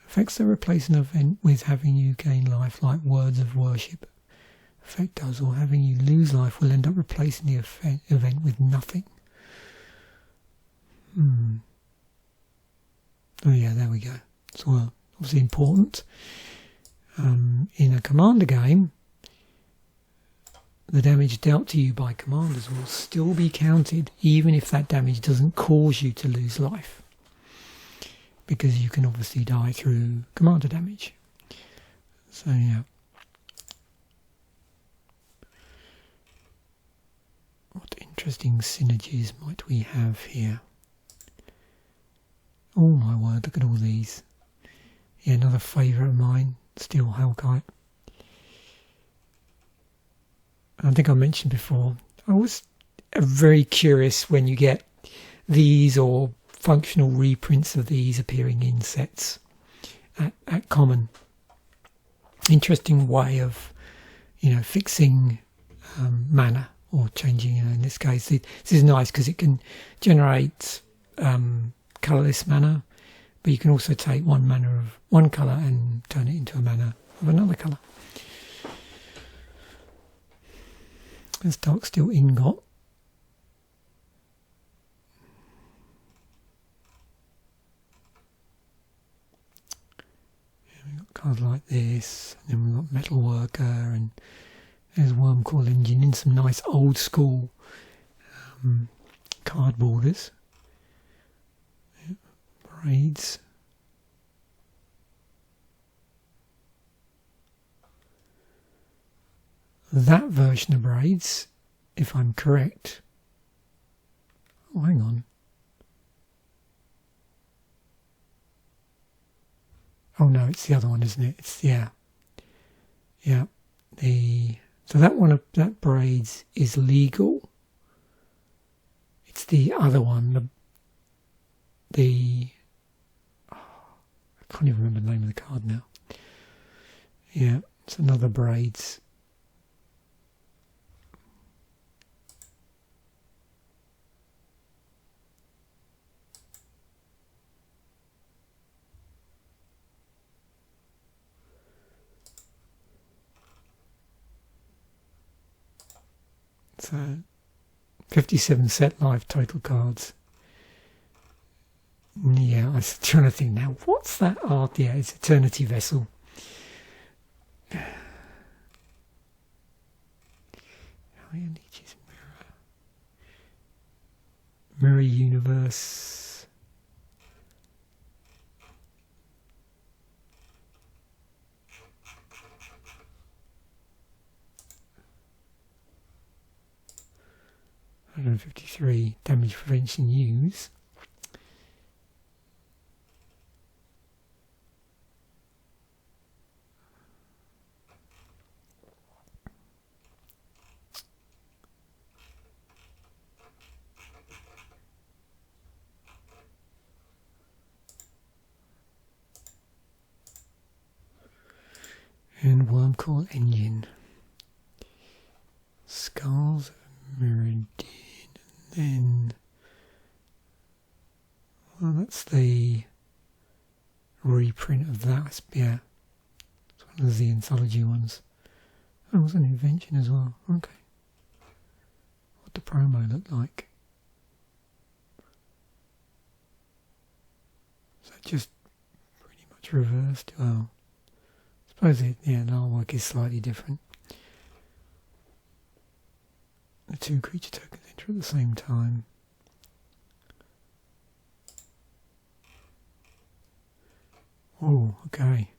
Effects that replace an event with having you gain life, like Words of Worship. Effect does, or having you lose life will end up replacing the event with nothing. Oh yeah, there we go. So obviously important. In a commander game, the damage dealt to you by commanders will still be counted, even if that damage doesn't cause you to lose life, because you can obviously die through commander damage. So yeah. What interesting synergies might we have here? Oh my word, look at all these. Yeah, another favourite of mine, Steel Hellkite. I think I mentioned before, I was very curious when you get these or functional reprints of these appearing in sets at common. Interesting way of, fixing mana or changing, in this case. This is nice because it can generate colourless mana, but you can also take one mana of one colour and turn it into a mana of another colour. There's Dark Steel Ingot. Yeah, we've got cards like this, and then we've got Metal Worker, and there's Wormcoil Engine in some nice old school card borders. Yeah, braids. That version of braids, if I'm correct. Oh, hang on. Oh no, it's the other one, isn't it? It's yeah. So that one of that braids is legal. It's the other one, I can't even remember the name of the card now. Yeah, it's another braids. So 57 set life total cards. Yeah, I was trying to think now, what's that art? Yeah, it's Eternity Vessel. Mirror Universe. $153 damage prevention use. And Wormcoil Engine. Scars of Mirrodin. And then, well, that's the reprint of that. Yeah, it's one of the anthology ones. Oh, it was an invention as well. Okay. what the promo looked like. So just pretty much reversed. Well, I suppose the artwork is slightly different. The two creature tokens enter at the same time. Oh, okay.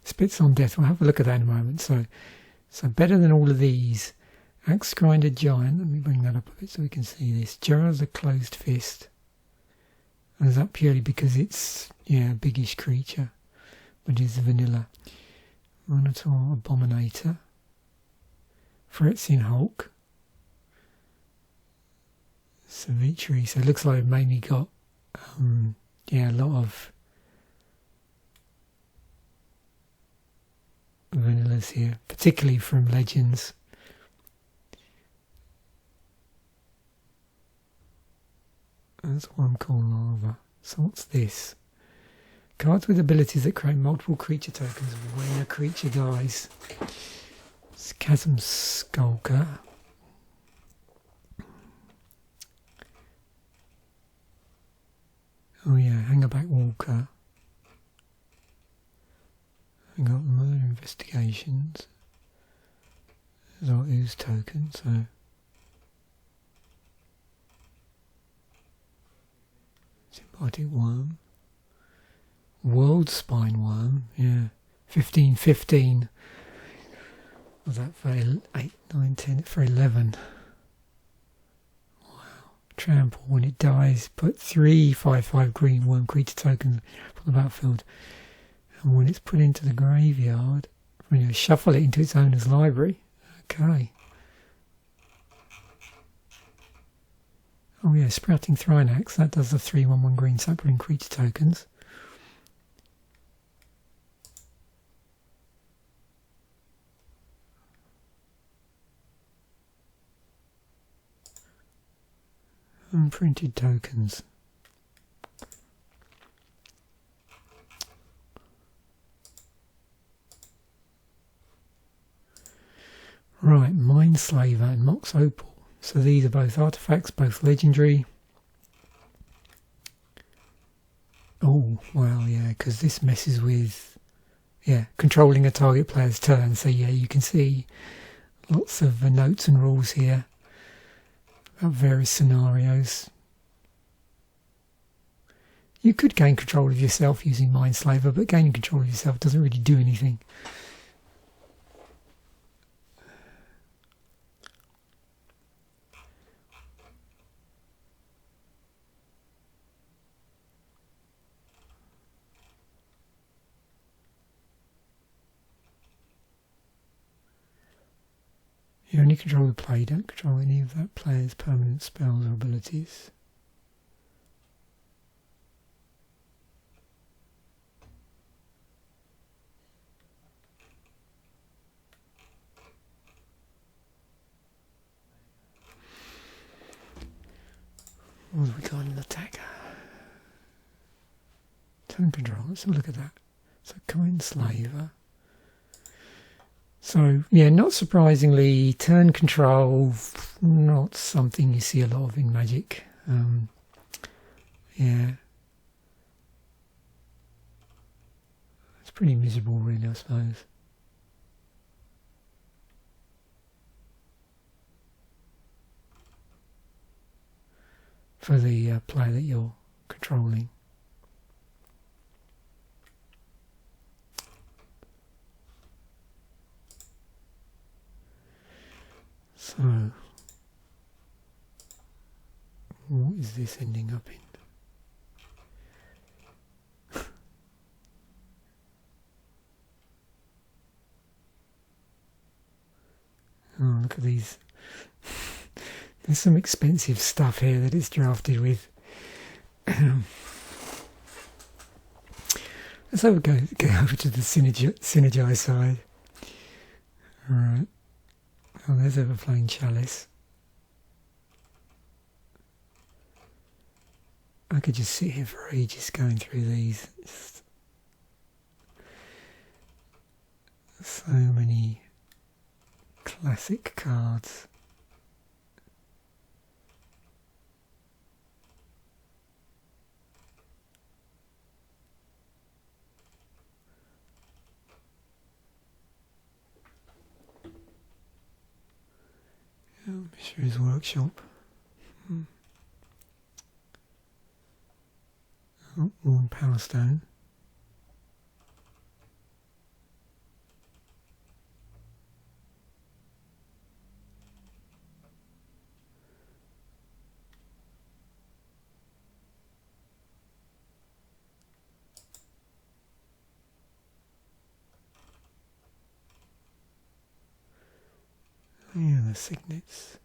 Spits on Death. We'll have a look at that in a moment. So better than all of these. Axe Grinder Giant. Let me bring that up a bit so we can see this. Jar of the Closed Fist. And is that purely because it's a biggish creature, but it's vanilla. Minotaur Abominator. Phyrexian Hulk. Savitri. So it looks like we've mainly got a lot of vanillas here, particularly from Legends. That's what I'm calling lava. So what's this? Cards with abilities that create multiple creature tokens when a creature dies. It's Chasm Skulker. Oh yeah, Hangerback Walker. I got Murder Investigations. There's our Ooze token, so Symbiotic Worm. World Spine Worm, yeah. 15. Was that for 8, 9, 10? For 11. Wow. Trample. When it dies, put 3 5/5 green worm creature tokens from the battlefield. And when it's put into the graveyard, shuffle it into its owner's library. Okay. Oh yeah, Sprouting Thrinax. That does the 3/1/1 green sapling creature tokens. Unprinted tokens. Right, Mindslaver and Mox Opal. So these are both artifacts, both legendary. Oh, well, yeah, because this messes with, controlling a target player's turn. So yeah, you can see lots of notes and rules here about various scenarios. You could gain control of yourself using Mindslaver, but gaining control of yourself doesn't really do anything. You only control the play, don't control any of that player's permanent spells or abilities. What have we got in attack? Turn control, let's have a look at that. So Mindslaver. So, yeah, not surprisingly, turn control, not something you see a lot of in Magic. Yeah. It's pretty miserable, really, I suppose. For the player that you're controlling. So, what is this ending up in? Oh, look at these. There's some expensive stuff here that it's drafted with. Let's have a go over to the Synergize side. Alright. Oh, there's Everflowing Chalice. I could just sit here for ages going through these. Just so many classic cards. Shrews Workshop. Oh, Worn Power Stone. Yeah, the signets.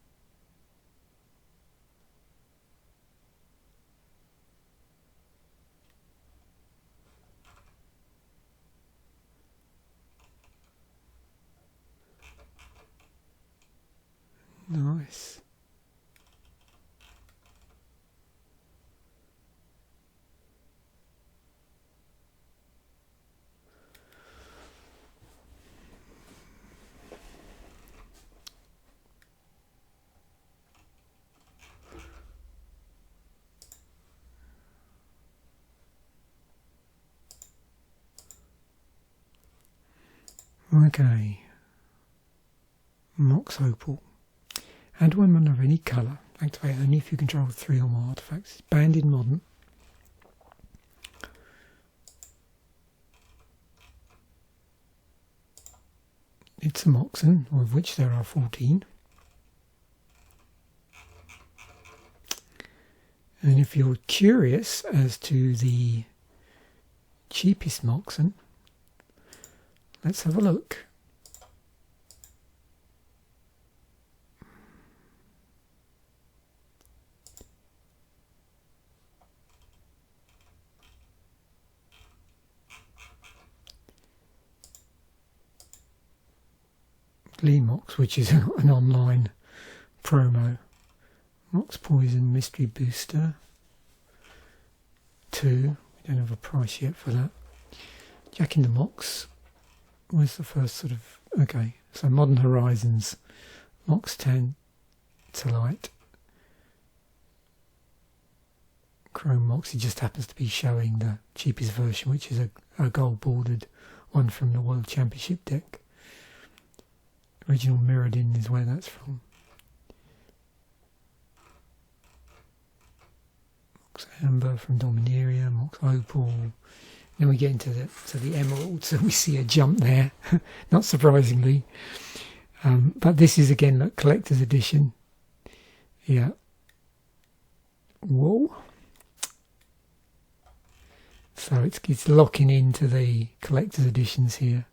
Nice. Okay. Mox Opal. Add one mana of any colour. Activate only if you control 3 or more artifacts. It's banned in Modern. It's a Moxen, of which there are 14. And if you're curious as to the cheapest Moxen, let's have a look. Mox, which is an online promo. Mox Poison Mystery Booster 2. We don't have a price yet for that. Jack in the Mox was the first sort of... Okay, so Modern Horizons, Mox 10 to light. Chrome Mox, it just happens to be showing the cheapest version, which is a gold bordered one from the World Championship deck. Original Mirrodin is where that's from. Mox Amber from Dominaria, Mox Opal. Then we get into the Emeralds, and we see a jump there, not surprisingly. But this is again a collector's edition. Yeah. Whoa. So it's locking into the collector's editions here.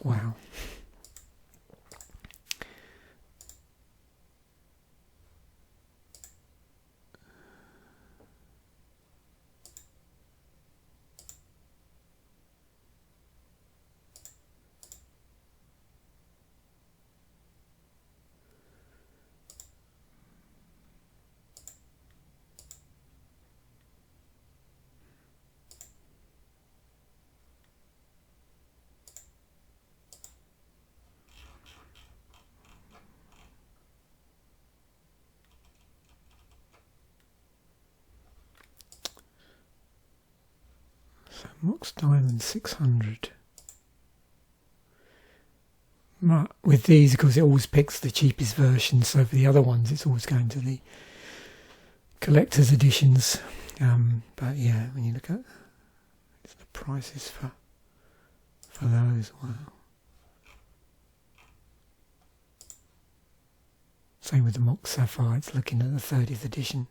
Wow. So Mox Diamond 600. But with these, of course, it always picks the cheapest version. So for the other ones, it's always going to the collector's editions. But yeah, when you look at the prices for those, wow. Same with the Mox Sapphire, it's looking at the 30th edition.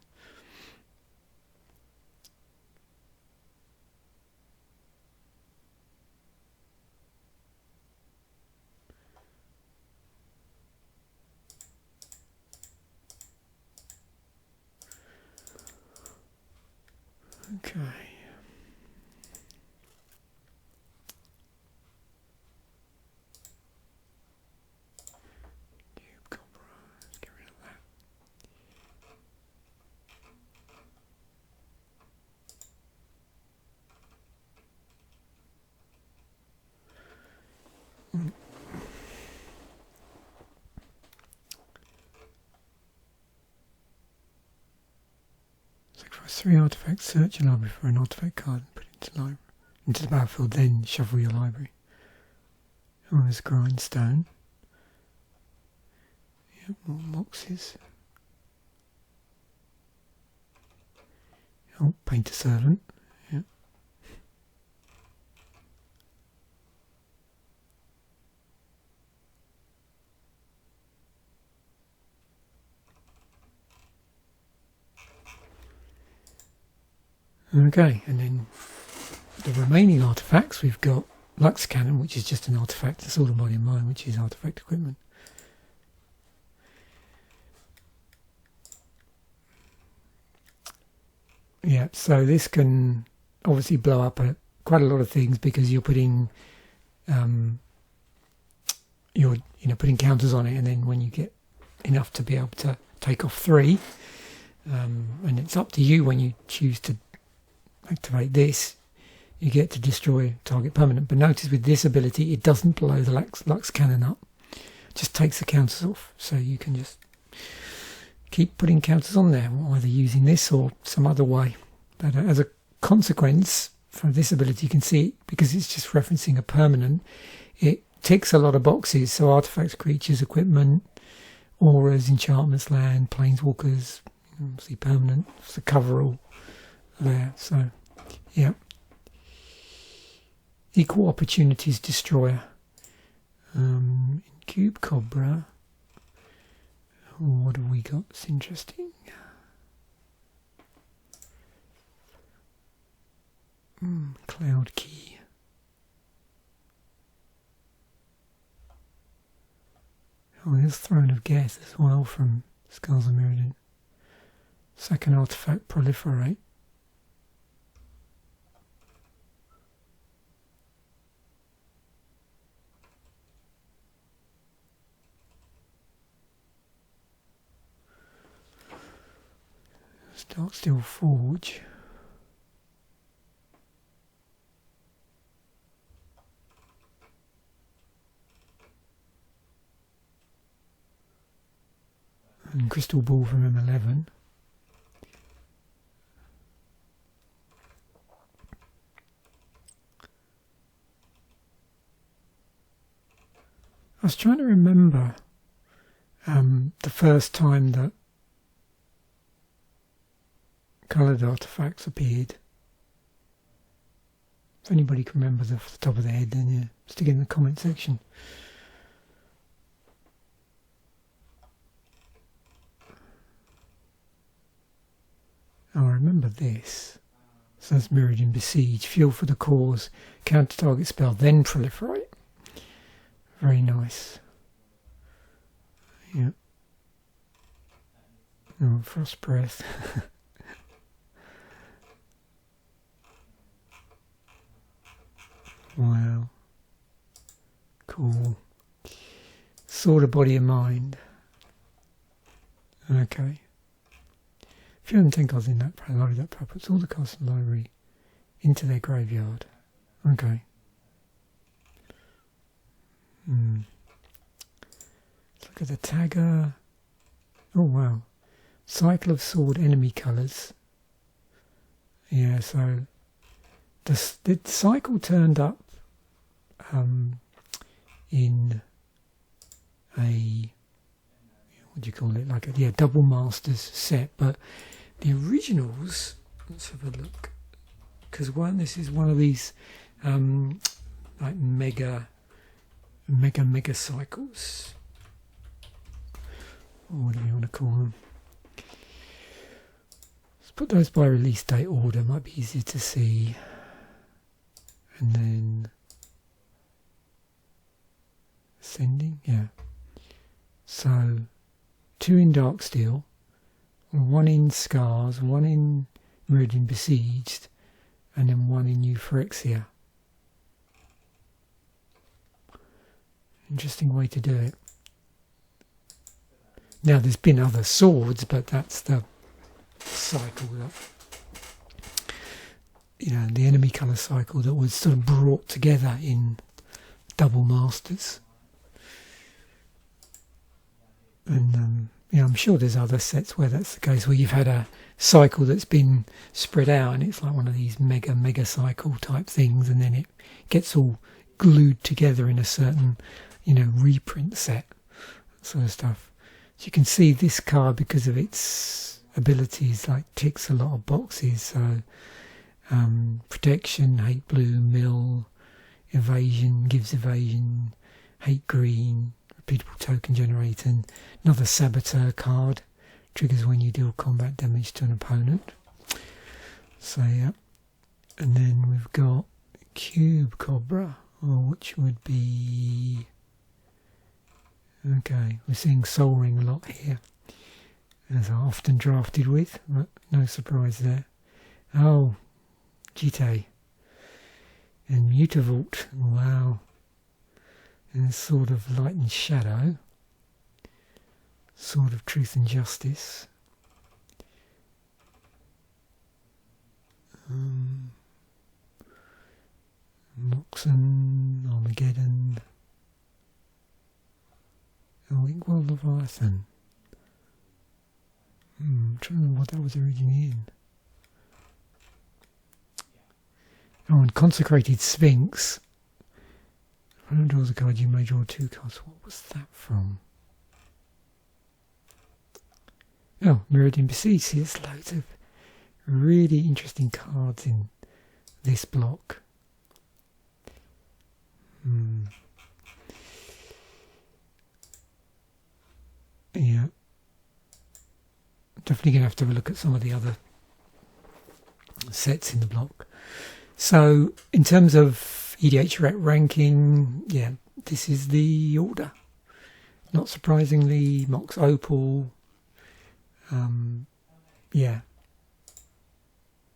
Okay. Cobra, let's get rid of that. 3 artifacts, search your library for an artifact card and put it into the battlefield, then shuffle your library. Oh, there's grindstone. Yep, more boxes. Oh, paint a servant. Yep. Okay, and then the remaining artifacts, we've got Lux Cannon, which is just an artifact, a Sword and Body of Mine, which is artifact equipment. Yeah, so this can obviously blow up quite a lot of things because you're putting putting counters on it, and then when you get enough to be able to take off 3, and it's up to you when you choose to activate this, you get to destroy target permanent. But notice with this ability, it doesn't blow the Lux Cannon up, it just takes the counters off, so you can just keep putting counters on there, either using this or some other way. But as a consequence, from this ability, you can see, because it's just referencing a permanent, it ticks a lot of boxes. So artifacts, creatures, equipment, auras, enchantments, land, planeswalkers, obviously permanent, it's the coverall there. So yeah, equal opportunities destroyer. Cube Cobra. What have we got that's interesting? Cloud Key. Oh, there's Throne of Geth as well from Scars of Mirrodin. Second artifact, Proliferate. Darksteel Forge. And Crystal Ball from M11. I was trying to remember the first time that coloured artifacts appeared. If anybody can remember off the top of their head, then yeah, stick it in the comment section. Oh, I remember this. So that's Mirrodin Besiege. Fuel for the cause. Counter target spell, then proliferate. Very nice. Yep. Oh, Frost Breath. Wow. Cool. Sword of Body and Mind. Okay. If you don't think I was in that library, that puts all the cards in the library into their graveyard. Okay. Let's look at the tagger. Oh wow. Cycle of Sword enemy colours. Yeah, so the cycle turned up in a, what do you call it, like a double masters set, but the originals, let's have a look, because this is one of these like mega cycles, or what do you want to call them. Let's put those by release date order, might be easier to see. And then ascending, yeah. So 2 in Darksteel, 1 in Scars, 1 in Mirrodin Besieged, and then 1 in Euphorexia. Interesting way to do it. Now there's been other swords, but that's the cycle that, the enemy colour cycle that was sort of brought together in Double Masters. And you know, I'm sure there's other sets where that's the case, where you've had a cycle that's been spread out and it's like one of these mega cycle type things, and then it gets all glued together in a certain, you know, reprint set, sort of stuff. So you can see this card, because of its abilities, like ticks a lot of boxes. So protection, hate blue, mill, evasion, gives evasion, hate green, repeatable token generator, and another saboteur card, triggers when you deal combat damage to an opponent. So yeah, and then we've got Cube Cobra, which would be, okay, we're seeing Soul Ring a lot here, as I often drafted with, but no surprise there. Oh, Jite and Mutavault, wow, and sort of Light and Shadow, Sword of Truth and Justice, Moxon, Armageddon, Inkwell Leviathan. I'm trying to remember what that was originally in. Oh, and Consecrated Sphinx. When you draw a card, you may draw 2 cards. What was that from? Oh, Mirrodin Besieged. See, there's loads of really interesting cards in this block. Yeah. Definitely going to have to have a look at some of the other sets in the block. So, in terms of EDHRec ranking, yeah, this is the order. Not surprisingly, Mox Opal, yeah,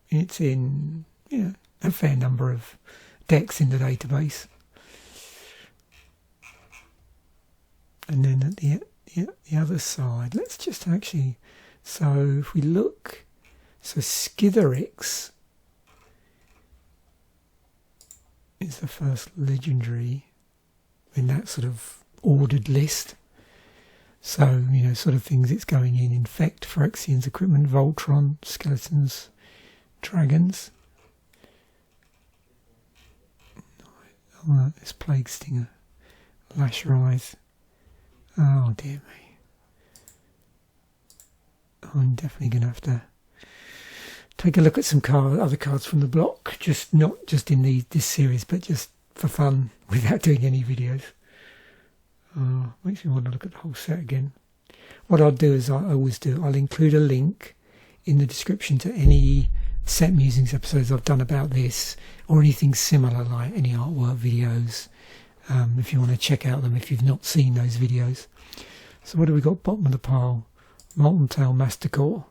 it's in, yeah, a fair number of decks in the database. And then at the other side, let's just actually, so if we look, so Skitherix is the first legendary in that sort of ordered list. So, you know, sort of things it's going in: Infect, Phyrexians, Equipment, Voltron, Skeletons, Dragons. Oh, this Plague Stinger, Lash Rise. Oh dear me. I'm definitely going to have to take a look at some other cards from the block, just not just in this series, but just for fun, without doing any videos. Makes me want to look at the whole set again. What I'll do is, I always do, I'll include a link in the description to any set musings episodes I've done about this, or anything similar, like any artwork videos, if you want to check out them if you've not seen those videos. So what do we got bottom of the pile? Molten Tail Masticore.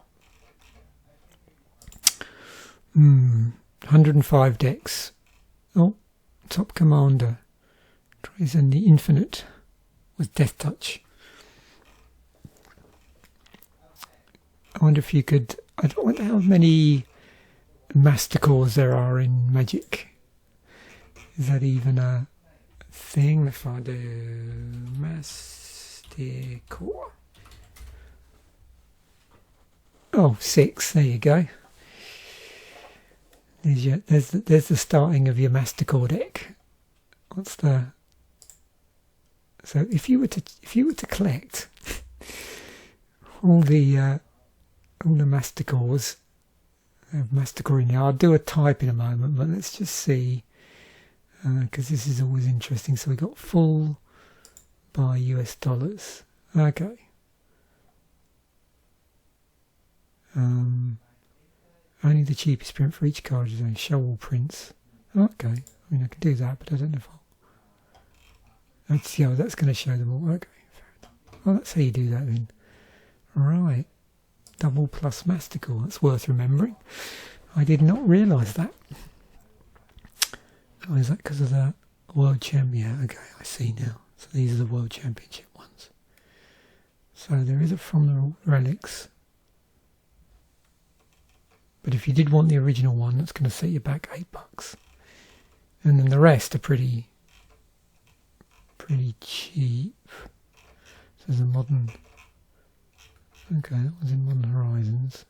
105 decks. Oh, Top Commander. Drazen the Infinite with Death Touch. I wonder if you could, I don't wonder how many Masticores there are in Magic. Is that even a thing? If I do Masticore. Oh, 6, there you go. There's the starting of your Masticore deck. What's the, so if you were to collect all the Masticores, Masticore in there, I'll do a type in a moment, but let's just see, because this is always interesting. So we got full by US dollars. Okay. Only the cheapest print for each card is a show all prints. Okay, I mean I can do that, but I don't know if I'll. That's going to show them all. Okay, fair enough. Well, that's how you do that then. Right, double plus Masticore. That's worth remembering. I did not realise that. Oh, is that because of the World Champion? Okay, I see now. So these are the World Championship ones. So there is a From the Relics. But if you did want the original one, that's going to set you back $8. And then the rest are pretty cheap. So there's a modern Okay, that was in Modern Horizons.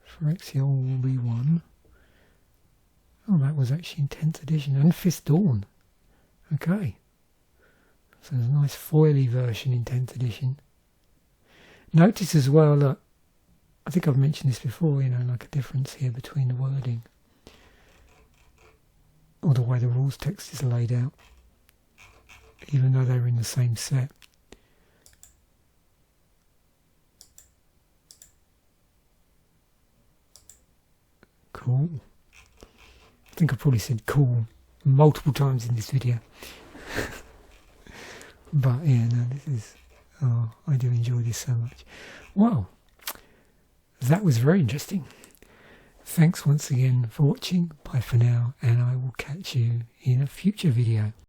Phyrexian will be one. Oh, that was actually in 10th edition. And Fifth Dawn. Okay. So there's a nice foily version in 10th edition. Notice as well, look, I think I've mentioned this before, you know, like a difference here between the wording. Or the way the rules text is laid out. Even though they're in the same set. Cool. I think I probably said cool multiple times in this video. But yeah, no, this is, oh, I do enjoy this so much. Well, that was very interesting. Thanks once again for watching. Bye for now, and I will catch you in a future video.